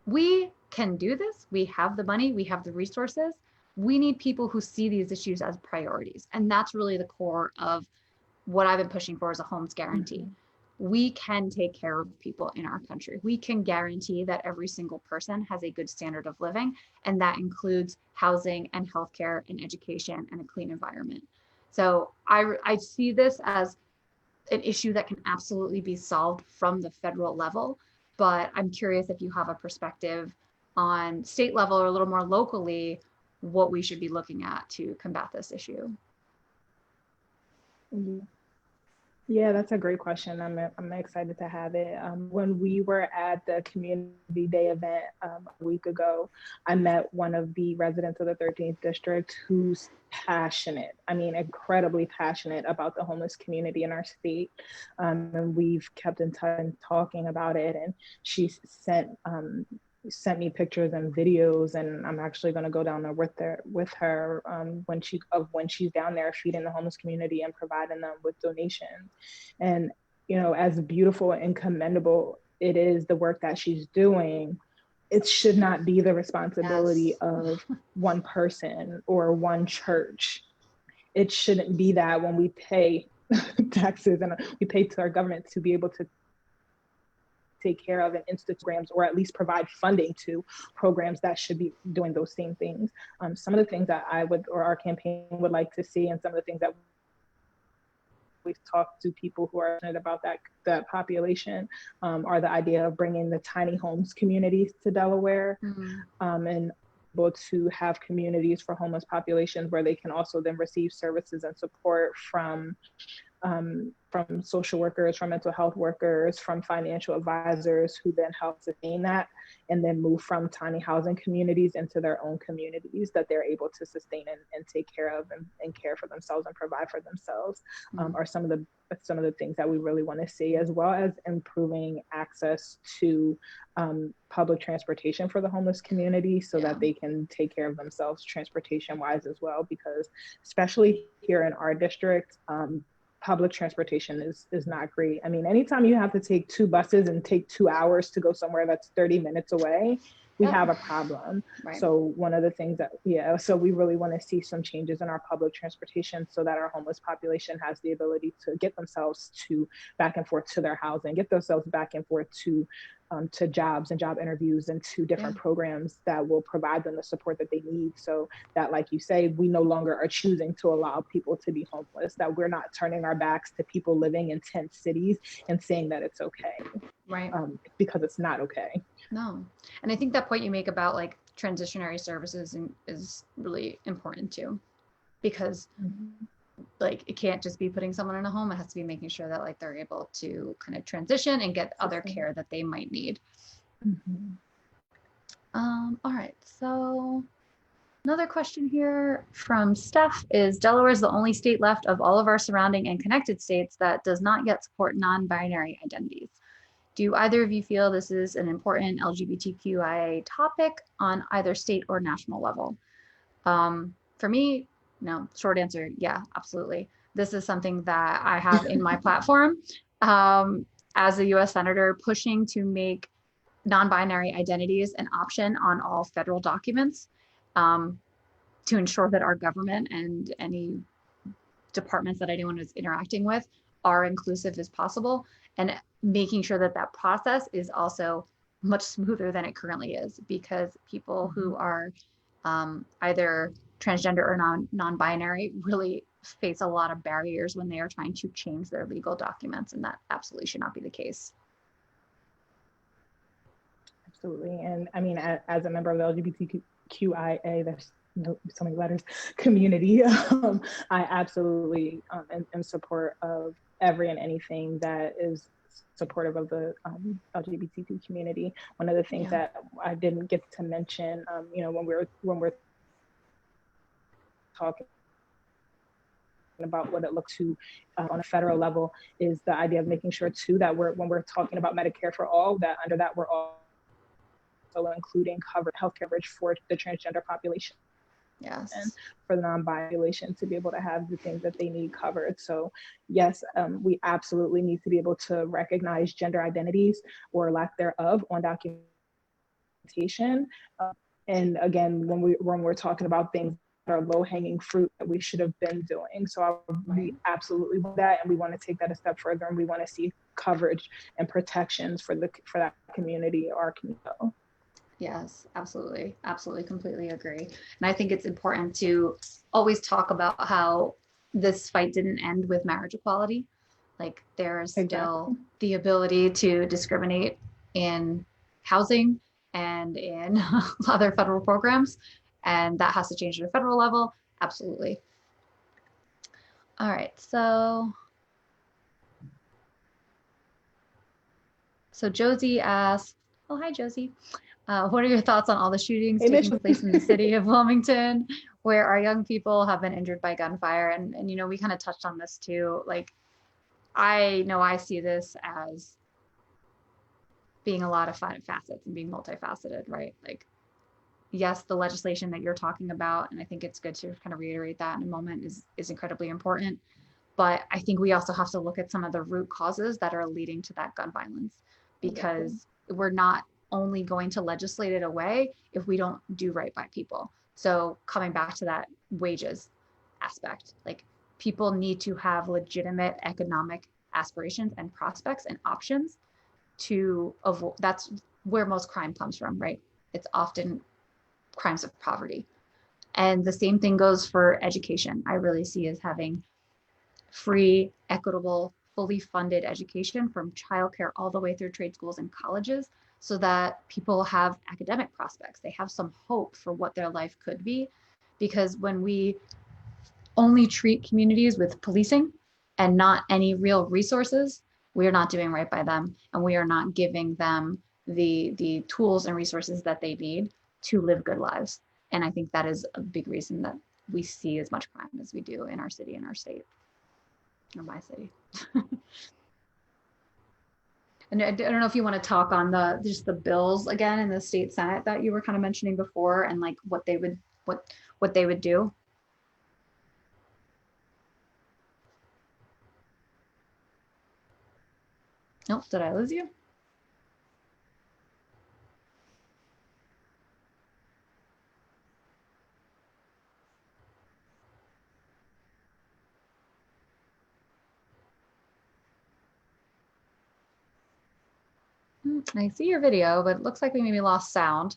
we can do this. We have the money, we have the resources. We need people who see these issues as priorities. And that's really the core of what I've been pushing for, is a homes guarantee. We can take care of people in our country. We can guarantee that every single person has a good standard of living, and that includes housing and healthcare and education and a clean environment. So I see this as an issue that can absolutely be solved from the federal level, but I'm curious if you have a perspective on state level, or a little more locally, what we should be looking at to combat this issue. Yeah, that's a great question. I'm excited to have it. When we were at the Community Day event a week ago, I met one of the residents of the 13th District who's passionate, incredibly passionate about the homeless community in our state. And we've kept in touch and talking about it. And she sent me pictures and videos, and I'm actually going to go down there with her when she's down there feeding the homeless community and providing them with donations. And as beautiful and commendable it is, the work that she's doing, it should not be the responsibility of one person or one church. It shouldn't be that when we pay taxes and we pay to our government to be able to take care of and Instagrams, or at least provide funding to programs that should be doing those same things. Some of the things that our campaign would like to see, and some of the things that we've talked to people who are passionate about that population, are the idea of bringing the tiny homes communities to Delaware. And able to have communities for homeless populations where they can also then receive services and support from social workers, from mental health workers, from financial advisors who then help sustain that and then move from tiny housing communities into their own communities that they're able to sustain and take care of and care for themselves and provide for themselves are some of the things that we really want to see, as well as improving access to public transportation for the homeless community so that they can take care of themselves transportation wise as well, because especially here in our district, public transportation is not great. I mean, anytime you have to take 2 buses and take 2 hours to go somewhere that's 30 minutes away, we have a problem. Right. So one of the things that, so we really want to see some changes in our public transportation so that our homeless population has the ability to get themselves to back and forth to their housing, get themselves back and forth to jobs and job interviews and to different programs that will provide them the support that they need, so that, like you say, we no longer are choosing to allow people to be homeless, that we're not turning our backs to people living in tent cities and saying that it's okay. Right. Because it's not okay. No. And I think that point you make about like transitionary services is really important too, because like it can't just be putting someone in a home. It has to be making sure that like they're able to kind of transition and get other care that they might need. All right, so another question here from Steph is, Delaware is the only state left of all of our surrounding and connected states that does not yet support non-binary identities. Do either of you feel this is an important LGBTQIA topic on either state or national level? For me, no. Short answer, yeah, absolutely. This is something that I have in my platform as a US Senator, pushing to make non-binary identities an option on all federal documents to ensure that our government and any departments that anyone is interacting with are inclusive as possible, and making sure that that process is also much smoother than it currently is, because people who are either transgender or non-binary really face a lot of barriers when they are trying to change their legal documents, and that absolutely should not be the case. Absolutely. And I mean, as a member of the LGBTQIA, there's so many letters, community, I absolutely am in support of every and anything that is supportive of the LGBTQ community. One of the things that I didn't get to mention, when we're talking about what it looks to on a federal level, is the idea of making sure too that when we're talking about Medicare for all, that under that we're also including health coverage for the transgender population. Yes. And for the non-binary population to be able to have the things that they need covered. So yes, we absolutely need to be able to recognize gender identities or lack thereof on documentation. And again, when we're talking about things that are low-hanging fruit that we should have been doing. So we absolutely want that, and we want to take that a step further, and we want to see coverage and protections for that community, our community. Yes, absolutely. Absolutely. Completely agree. And I think it's important to always talk about how this fight didn't end with marriage equality. Like there's still the ability to discriminate in housing and in other federal programs. And that has to change at a federal level. Absolutely. All right. So Josie asks, oh, hi, Josie. What are your thoughts on all the shootings taking place in the city of Wilmington, where our young people have been injured by gunfire? And we kind of touched on this too. Like, I know I see this as being a lot of facets and being multifaceted, right? Like, yes, the legislation that you're talking about, and I think it's good to kind of reiterate that in a moment, is incredibly important. But I think we also have to look at some of the root causes that are leading to that gun violence, because we're not only going to legislate it away if we don't do right by people. So coming back to that wages aspect, like people need to have legitimate economic aspirations and prospects and options to avoid. That's where most crime comes from, right? It's often crimes of poverty. And the same thing goes for education. I really see as having free, equitable fully funded education from childcare all the way through trade schools and colleges, so that people have academic prospects. They have some hope for what their life could be. Because when we only treat communities with policing and not any real resources, we are not doing right by them, and we are not giving them the tools and resources that they need to live good lives. And I think that is a big reason that we see as much crime as we do in our city and our state, or my city. And I don't know if you want to talk on the just the bills again in the state senate that you were kind of mentioning before, and like what they would what they would do. Nope, did I lose you? I see your video, but it looks like we maybe lost sound.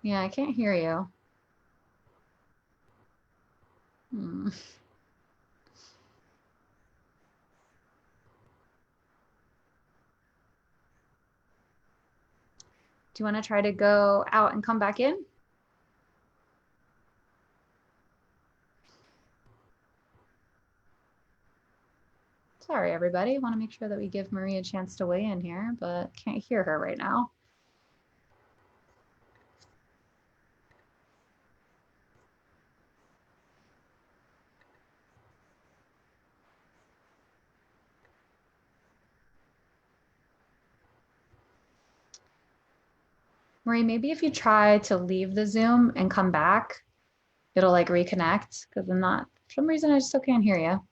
Yeah, I can't hear you. Hmm. Do you want to try to go out and come back in? Sorry, everybody. Want to make sure that we give Marie a chance to weigh in here, but can't hear her right now. Marie, maybe if you try to leave the Zoom and come back, it'll like reconnect, because I'm not, for some reason, I still can't hear you.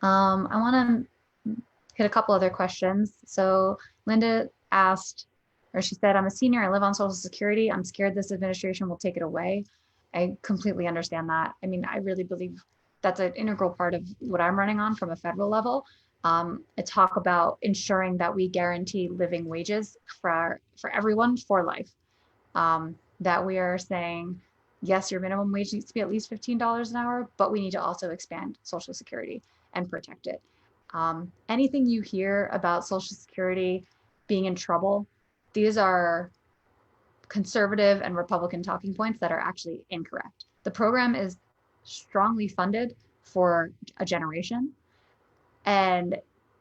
I want to hit a couple other questions. So Linda asked, or she said, I'm a senior, I live on Social Security. I'm scared this administration will take it away. I completely understand that. I mean, I really believe that's an integral part of what I'm running on from a federal level. I talk about ensuring that we guarantee living wages for everyone for life. That we are saying, yes, your minimum wage needs to be at least $15 an hour, but we need to also expand Social Security and protect it. Anything you hear about Social Security being in trouble, these are conservative and Republican talking points that are actually incorrect. The program is strongly funded for a generation. And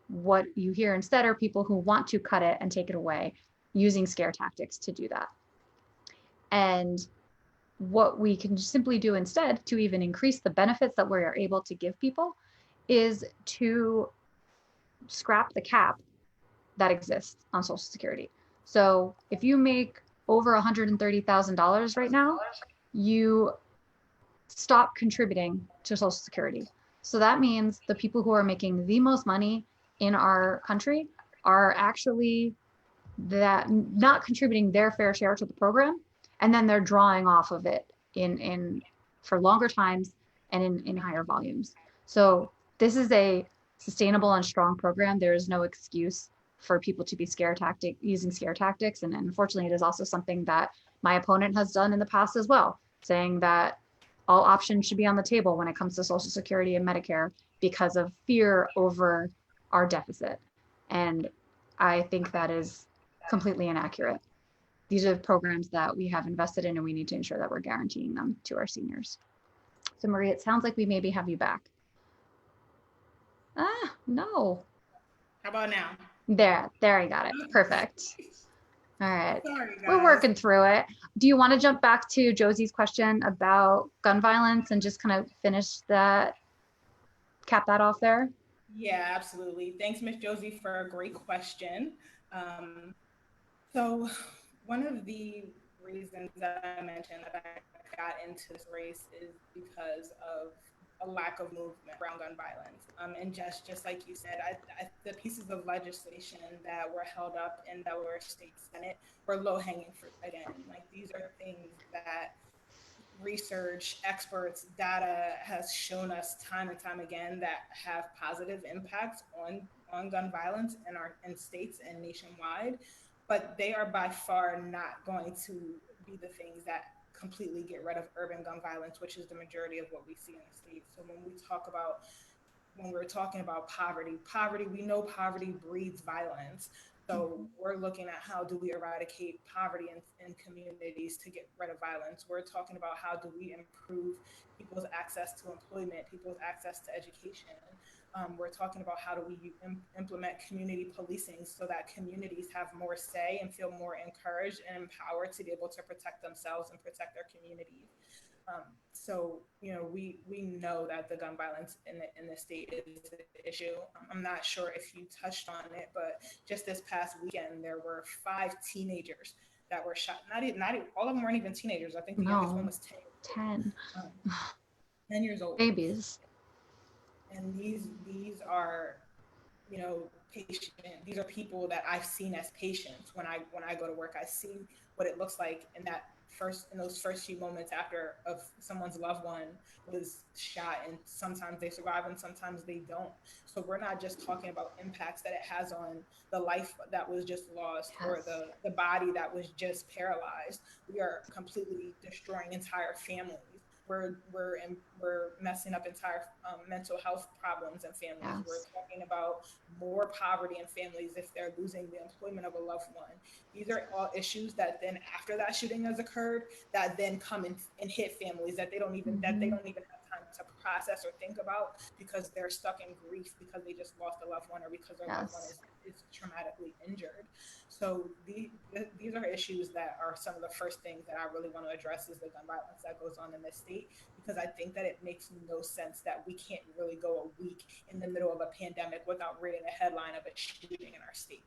what you hear instead are people who want to cut it and take it away using scare tactics to do that. And what we can simply do instead to even increase the benefits that we're able to give people is to scrap the cap that exists on Social Security. So if you make over $130,000 right now, you stop contributing to Social Security. So that means the people who are making the most money in our country are actually that not contributing their fair share to the program, and then they're drawing off of it in for longer times and in higher volumes. So this is a sustainable and strong program. There is no excuse for people to be using scare tactics. And unfortunately, it is also something that my opponent has done in the past as well, saying that all options should be on the table when it comes to Social Security and Medicare because of fear over our deficit. And I think that is completely inaccurate. These are programs that we have invested in, and we need to ensure that we're guaranteeing them to our seniors. So Marie, it sounds like we maybe have you back. Ah, no. How about now? There I got it. Perfect. All right. Sorry, guys. We're working through it. Do you want to jump back to Josie's question about gun violence and just kind of finish that, cap that off there? Yeah, absolutely. Thanks, Miss Josie, for a great question. So one of the reasons that I mentioned that I got into this race is because of a lack of movement around gun violence. And just like you said, the pieces of legislation that were held up in Delaware State Senate were low hanging fruit. Again, like these are things that research, experts, data has shown us time and time again that have positive impacts on gun violence in states and nationwide. but they are by far not going to be the things that completely get rid of urban gun violence, which is the majority of what we see in the state. So when we're talking about poverty, we know poverty breeds violence. So we're looking at how do we eradicate poverty in communities to get rid of violence. We're talking about how do we improve people's access to employment, people's access to education. We're talking about how do we implement community policing so that communities have more say and feel more encouraged and empowered to be able to protect themselves and protect their communities. So, we know that the gun violence in the state is an issue. I'm not sure if you touched on it, but just this past weekend, there were 5 teenagers that were shot. Not even all of them weren't even teenagers. I think the youngest one was 10. 10. 10 years old. Babies. And these are, patient. These are people that I've seen as patients when I go to work. I see what it looks like in those first few moments after of someone's loved one was shot, and sometimes they survive and sometimes they don't. So we're not just talking about impacts that it has on the life that was just lost, yes, or the body that was just paralyzed. We are completely destroying entire families. We're messing up entire mental health problems in families. Yes. We're talking about more poverty in families if they're losing the employment of a loved one. These are all issues that then after that shooting has occurred, that then come and hit families that they don't even have time to process or think about because they're stuck in grief because they just lost a loved one or because their loved one is traumatically injured. So these are issues that are some of the first things that I really want to address is the gun violence that goes on in this state, because I think that it makes no sense that we can't really go a week in the middle of a pandemic without reading a headline of a shooting in our state.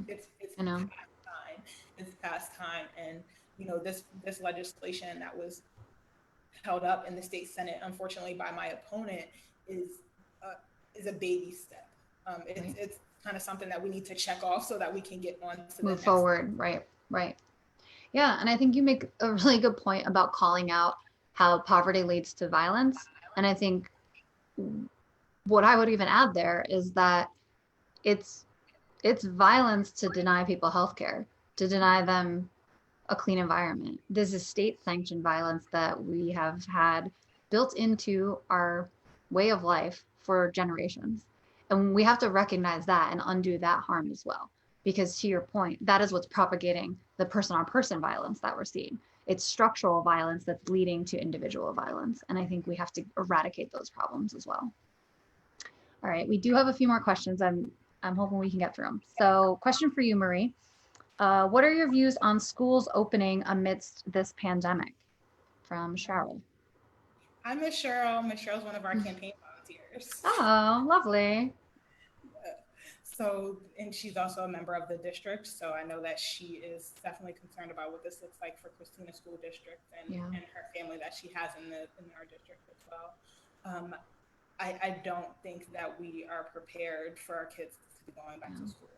It's past time. And this legislation that was held up in the state Senate, unfortunately by my opponent, is a baby step. It's kind of something that we need to check off so that we can get on to move forward. Right. Yeah, and I think you make a really good point about calling out how poverty leads to violence. And I think what I would even add there is that it's violence to deny people healthcare, to deny them a clean environment. This is state-sanctioned violence that we have had built into our way of life for generations. And we have to recognize that and undo that harm as well. Because to your point, that is what's propagating the person-on-person violence that we're seeing. It's structural violence that's leading to individual violence. And I think we have to eradicate those problems as well. All right, we do have a few more questions. I'm hoping we can get through them. So question for you, Marie. What are your views on schools opening amidst this pandemic? From Cheryl. I miss Cheryl. Cheryl's one of our campaign volunteers. Oh, lovely. So, and she's also a member of the district. So I know that she is definitely concerned about what this looks like for Christina School District and her family that she has in our district as well. I don't think that we are prepared for our kids to be going back to school.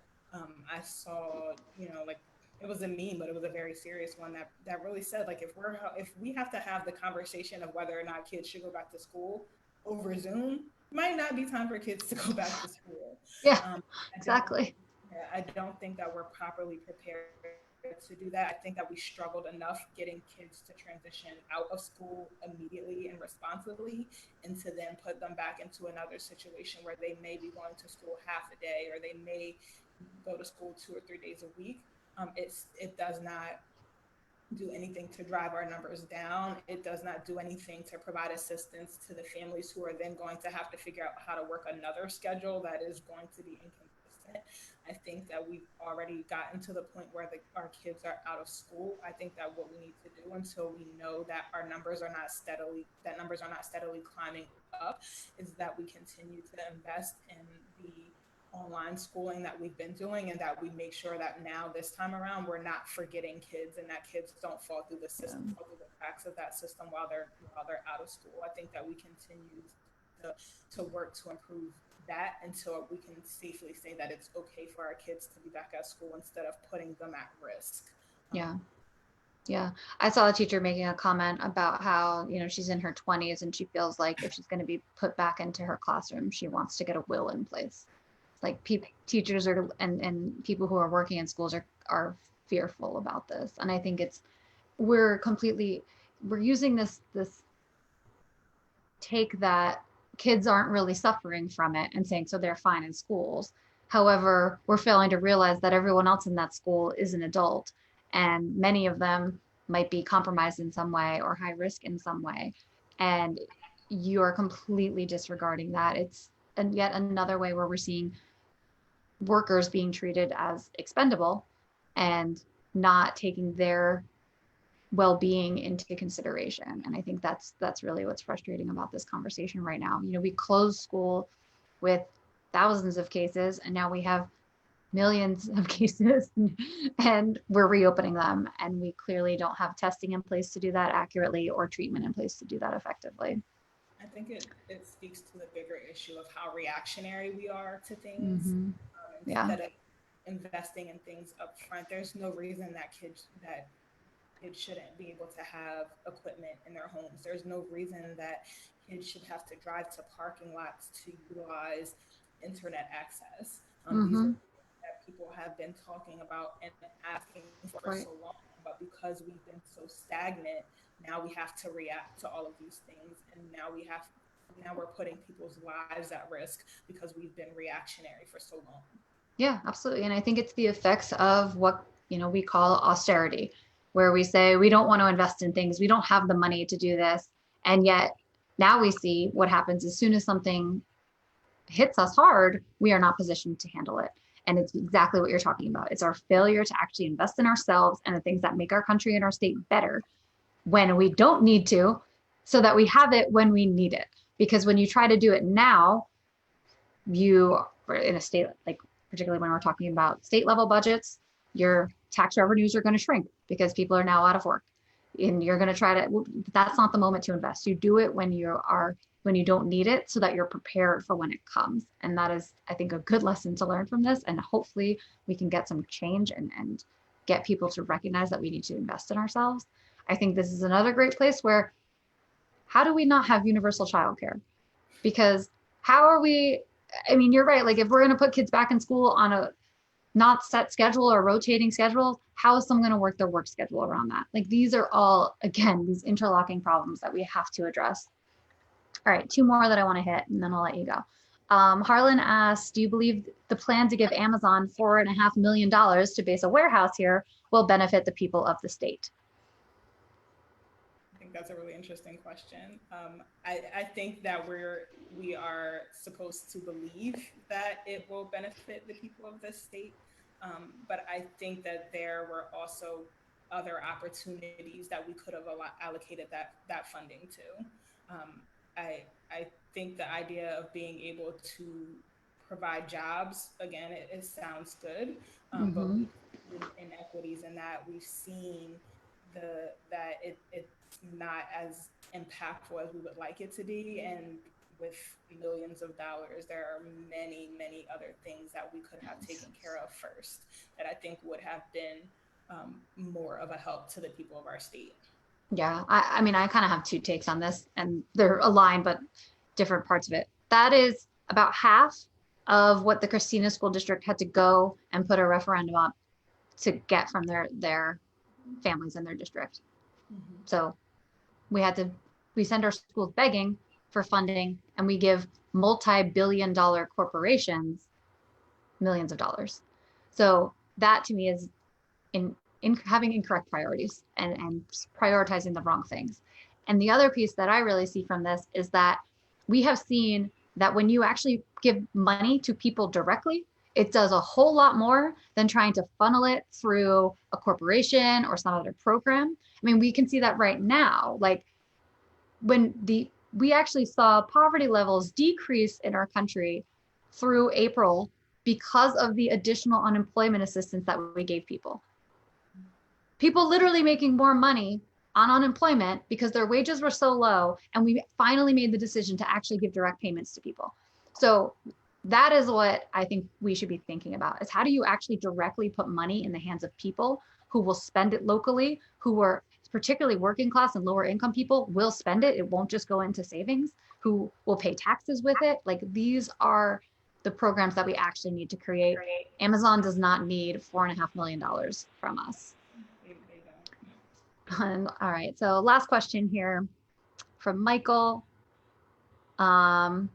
I saw, it was a meme, but it was a very serious one that really said, like, if we have to have the conversation of whether or not kids should go back to school over Zoom, it might not be time for kids to go back to school. Yeah, exactly. I don't think that we're properly prepared to do that. I think that we struggled enough getting kids to transition out of school immediately and responsibly, and to then put them back into another situation where they may be going to school half a day, or they may go to school 2 or 3 days a week. It does not do anything to drive our numbers down. It does not do anything to provide assistance to the families who are then going to have to figure out how to work another schedule that is going to be inconsistent. I think that we've already gotten to the point where our kids are out of school. I think that what we need to do until we know that our numbers are not steadily climbing up is that we continue to invest in the online schooling that we've been doing, and that we make sure that now this time around we're not forgetting kids, and that kids don't fall through the system, fall through the cracks of that system while they're out of school. I think that we continue to work to improve that until we can safely say that it's okay for our kids to be back at school instead of putting them at risk. Yeah. I saw a teacher making a comment about how, she's in her 20s and she feels like if she's going to be put back into her classroom, she wants to get a will in place. like teachers are and people who are working in schools are fearful about this. And I think we're using this take that kids aren't really suffering from it and saying, so they're fine in schools. However, we're failing to realize that everyone else in that school is an adult, and many of them might be compromised in some way or high risk in some way. And you are completely disregarding that. It's yet another way where we're seeing workers being treated as expendable and not taking their well-being into consideration. And I think that's really what's frustrating about this conversation right now. You know, we closed school with thousands of cases, and now we have millions of cases, and we're reopening them, and we clearly don't have testing in place to do that accurately or treatment in place to do that effectively. I think it speaks to the bigger issue of how reactionary we are to things. Instead of investing in things up front, there's no reason that kids shouldn't be able to have equipment in their homes. There's no reason that kids should have to drive to parking lots to utilize internet access. These are that people have been talking about and asking for so long, but because we've been so stagnant, now we have to react to all of these things, and now we're putting people's lives at risk because we've been reactionary for so long. Yeah, absolutely. And I think it's the effects of what, we call austerity, where we say we don't want to invest in things, we don't have the money to do this, and yet now we see what happens as soon as something hits us hard, we are not positioned to handle it. And it's exactly what you're talking about. It's our failure to actually invest in ourselves and the things that make our country and our state better when we don't need to, so that we have it when we need it. Because when you try to do it now, you are in a state, like particularly when we're talking about state level budgets, your tax revenues are going to shrink because people are now out of work. And you're going to that's not the moment to invest. You do it when you don't need it, so that you're prepared for when it comes. And that is, I think, a good lesson to learn from this. And hopefully we can get some change and get people to recognize that we need to invest in ourselves. I think this is another great place where, how do we not have universal childcare? Because you're right. Like, if we're going to put kids back in school on a not set schedule or rotating schedule, how is someone going to work their work schedule around that? Like, these are all, again, these interlocking problems that we have to address. All right, 2 more that I want to hit, and then I'll let you go. Harlan asks, do you believe the plan to give Amazon $4.5 million to base a warehouse here will benefit the people of the state? I think that's a really interesting question. I think that we are supposed to believe that it will benefit the people of the state, but I think that there were also other opportunities that we could have allocated that funding to. I think the idea of being able to provide jobs, again, it sounds good, but inequities in that we've seen that it's not as impactful as we would like it to be. And with millions of dollars, there are many, many other things that we could have taken care of first that I think would have been more of a help to the people of our state. Yeah, I mean, I kind of have 2 takes on this, and they're aligned, but different parts of it. That is about half of what the Christina School District had to go and put a referendum up to get from their families in their district. So we send our schools begging for funding, and we give multi-billion-dollar corporations millions of dollars. So that, to me, is in having incorrect priorities and prioritizing the wrong things. And the other piece that I really see from this is that we have seen that when you actually give money to people directly, it does a whole lot more than trying to funnel it through a corporation or some other program. I mean, we can see that right now. Like, when we actually saw poverty levels decrease in our country through April because of the additional unemployment assistance that we gave people. People literally making more money on unemployment because their wages were so low, and we finally made the decision to actually give direct payments to people. So that is what I think we should be thinking about, is how do you actually directly put money in the hands of people who will spend it locally, who are particularly working class and lower income people will spend it. It won't just go into savings, who will pay taxes with it. Like, these are the programs that we actually need to create. Amazon does not need $4.5 million from us. All right, so last question here from Michael. Mental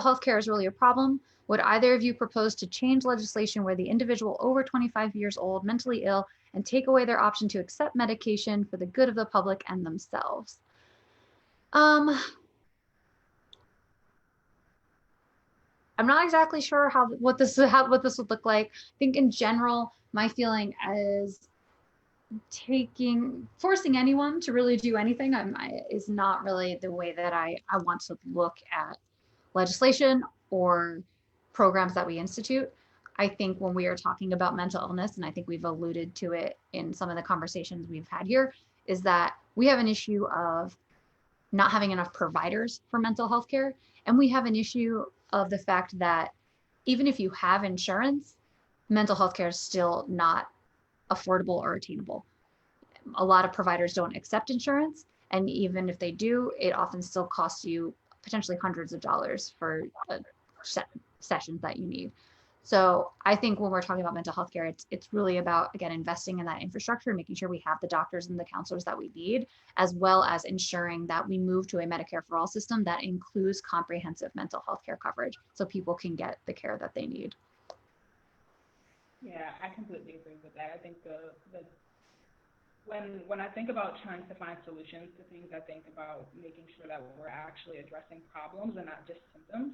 health care is really a problem. Would either of you propose to change legislation where the individual over 25 years old, mentally ill, and take away their option to accept medication for the good of the public and themselves? I'm not exactly sure what this would look like. I think in general, my feeling is forcing anyone to really do anything is not really the way that I want to look at legislation or programs that we institute. I think when we are talking about mental illness, and I think we've alluded to it in some of the conversations we've had here, is that we have an issue of not having enough providers for mental health care. And we have an issue of the fact that even if you have insurance, mental health care is still not affordable or attainable. A lot of providers don't accept insurance. And even if they do, it often still costs you potentially hundreds of dollars for sessions that you need. So I think when we're talking about mental health care, it's really about, again, investing in that infrastructure, making sure we have the doctors and the counselors that we need, as well as ensuring that we move to a Medicare for all system that includes comprehensive mental health care coverage so people can get the care that they need. Yeah, I completely agree with that. I think when I think about trying to find solutions to things, I think about making sure that we're actually addressing problems and not just symptoms.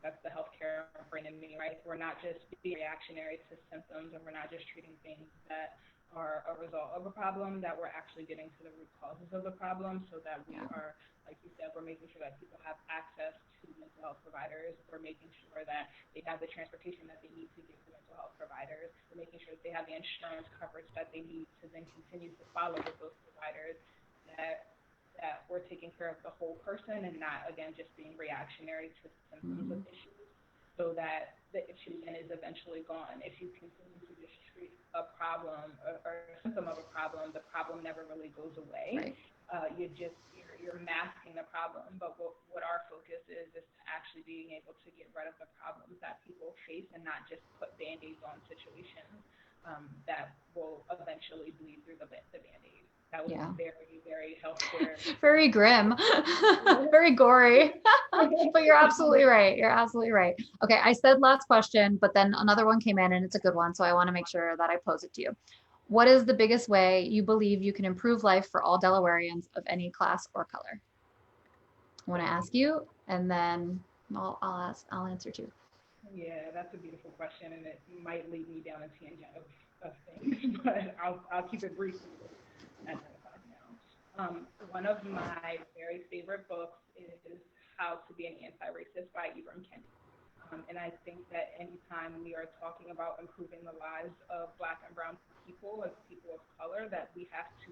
That's the healthcare brain in me, right? We're not just being reactionary to symptoms, and we're not just treating things that are a result of a problem, that we're actually getting to the root causes of the problem, so that we are, like you said, we're making sure that people have access to mental health providers. We're making sure that they have the transportation that they need to get to mental health providers. We're making sure that they have the insurance coverage that they need to then continue to follow with those providers, that we're taking care of the whole person and not, again, just being reactionary to symptoms of issues, so that the issue then is eventually gone. If you continue to just treat a problem or a symptom of a problem, the problem never really goes away. Right. You're masking the problem. But what our focus is to actually being able to get rid of the problems that people face and not just put Band-Aids on situations that will eventually bleed through the Band-Aid. That was very, very healthcare. Very grim, very gory, but you're absolutely right. You're absolutely right. Okay, I said last question, but then another one came in and it's a good one. So I want to make sure that I pose it to you. What is the biggest way you believe you can improve life for all Delawareans of any class or color? I want to ask you, and then I'll answer too. Yeah, that's a beautiful question, and it might lead me down a tangent of things, but I'll keep it brief. One of my very favorite books is How to Be an Anti-Racist by Ibrahim. And I think that anytime we are talking about improving the lives of Black and brown people and people of color, that we have to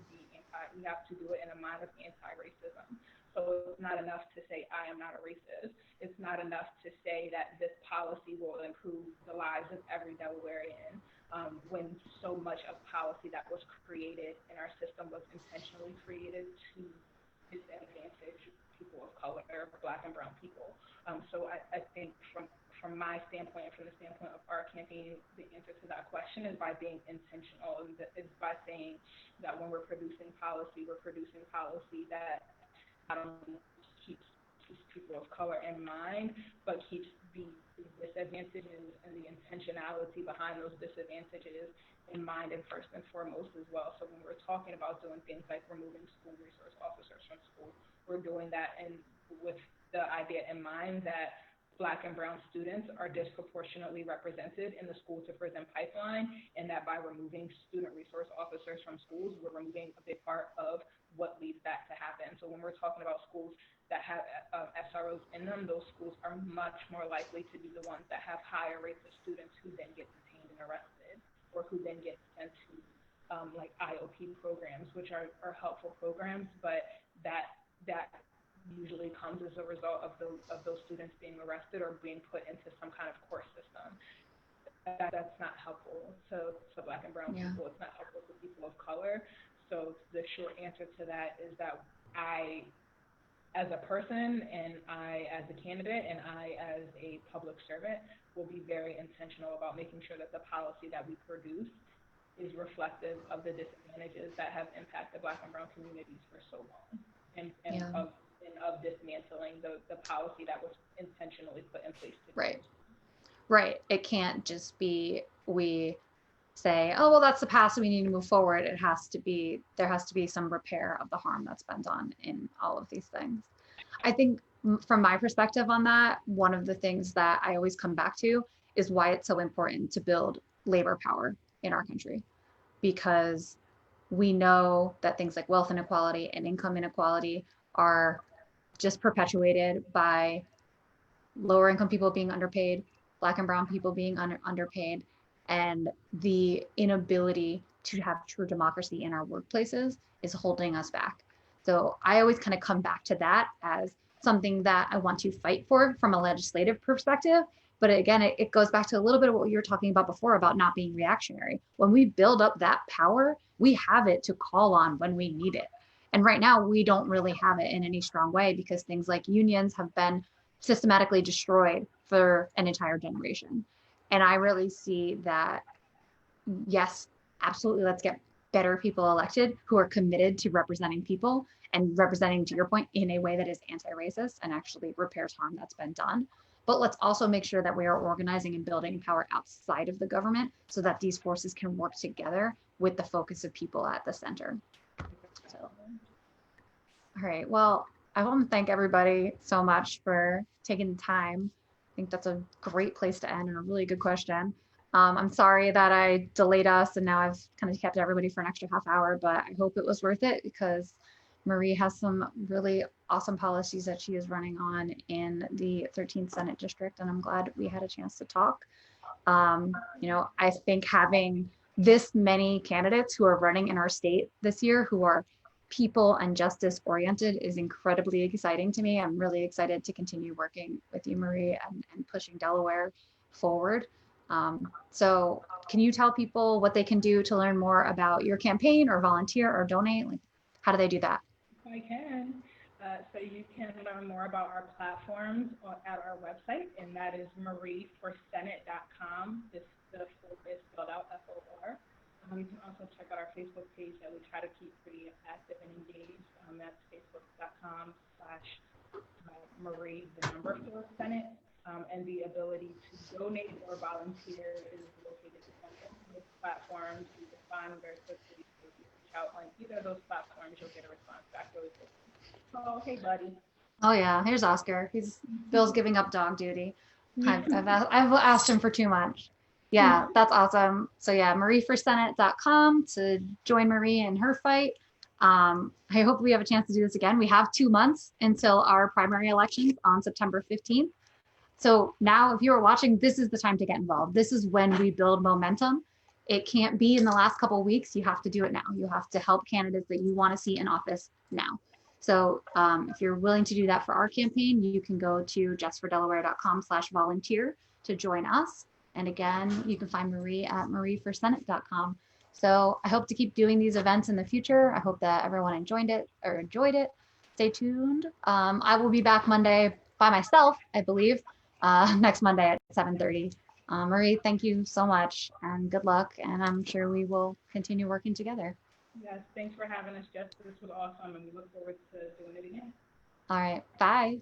do it in a mind of anti-racism. So it's not enough to say, I am not a racist. It's not enough to say that this policy will improve the lives of every Delawarean. When so much of policy that was created in our system was intentionally created to disadvantage people of color, Black and brown people. So I think from my standpoint, from the standpoint of our campaign, the answer to that question is by being intentional, is by saying that when we're producing policy that not only keeps people of color in mind, but keeps the disadvantages and the intentionality behind those disadvantages in mind and first and foremost as well. So when we're talking about doing things like removing school resource officers from school, we're doing that with the idea in mind that Black and brown students are disproportionately represented in the school-to-prison pipeline, and that by removing student resource officers from schools, we're removing a big part of what leads that to happen. So when we're talking about schools that have SROs in them, those schools are much more likely to be the ones that have higher rates of students who then get detained and arrested, or who then get sent to like IOP programs, which are helpful programs, but that usually comes as a result of those students being arrested or being put into some kind of court system. That's not helpful to Black and brown people. It's not helpful to people of color. So the short answer to that is that I as a person, and I as a candidate, and I as a public servant will be very intentional about making sure that the policy that we produce is reflective of the disadvantages that have impacted Black and brown communities for so long, and of dismantling the policy that was intentionally put in place to Right. Right. It can't just be we say, oh, well, that's the past, so we need to move forward. There has to be some repair of the harm that's been done in all of these things. I think from my perspective on that, one of the things that I always come back to is why it's so important to build labor power in our country, because we know that things like wealth inequality and income inequality are just perpetuated by lower income people being underpaid, Black and brown people being underpaid, and the inability to have true democracy in our workplaces is holding us back. So I always kind of come back to that as something that I want to fight for from a legislative perspective. But again, it goes back to a little bit of what you were talking about before about not being reactionary. When we build up that power, we have it to call on when we need it. And right now, we don't really have it in any strong way because things like unions have been systematically destroyed for an entire generation. And I really see that, yes, absolutely, let's get better people elected who are committed to representing people and representing, to your point, in a way that is anti-racist and actually repairs harm that's been done. But let's also make sure that we are organizing and building power outside of the government so that these forces can work together with the focus of people at the center. So, all right, well, I want to thank everybody so much for taking the time. I think that's a great place to end and a really good question. I'm sorry that I delayed us and now I've kind of kept everybody for an extra half hour, but I hope it was worth it because Marie has some really awesome policies that she is running on in the 13th Senate District, and I'm glad we had a chance to talk. I think having this many candidates who are running in our state this year who are people and justice oriented is incredibly exciting to me. I'm really excited to continue working with you, Marie, and pushing Delaware forward. So can you tell people what they can do to learn more about your campaign or volunteer or donate? Like, how do they do that? I can. So you can learn more about our platforms at our website, and that is marieforsenate.com. The full is spelled out FOR. You can also check out our Facebook page that we try to keep pretty active and engaged. That's facebook.com/Marie, the number 4 Senate. And the ability to donate or volunteer is located on those platforms. You respond very quickly. So if you reach out on either of those platforms, you'll get a response back really quickly. Oh, hey, buddy. Oh yeah, here's Oscar. Bill's giving up dog duty. I've asked him for too much. Yeah, that's awesome. So yeah, marieforsenate.com to join Marie in her fight. I hope we have a chance to do this again. We have 2 months until our primary elections on September 15th. So now if you're watching, this is the time to get involved. This is when we build momentum. It can't be in the last couple of weeks. You have to do it now. You have to help candidates that you want to see in office now. So if you're willing to do that for our campaign, you can go to justfordelaware.com/volunteer to join us. And again, you can find Marie at marieforsenate.com. So I hope to keep doing these events in the future. I hope that everyone enjoyed it. Stay tuned. I will be back Monday by myself, I believe, next Monday at 7:30. Marie, thank you so much and good luck. And I'm sure we will continue working together. Yes, thanks for having us, Jess. This was awesome, and we look forward to doing it again. All right, bye.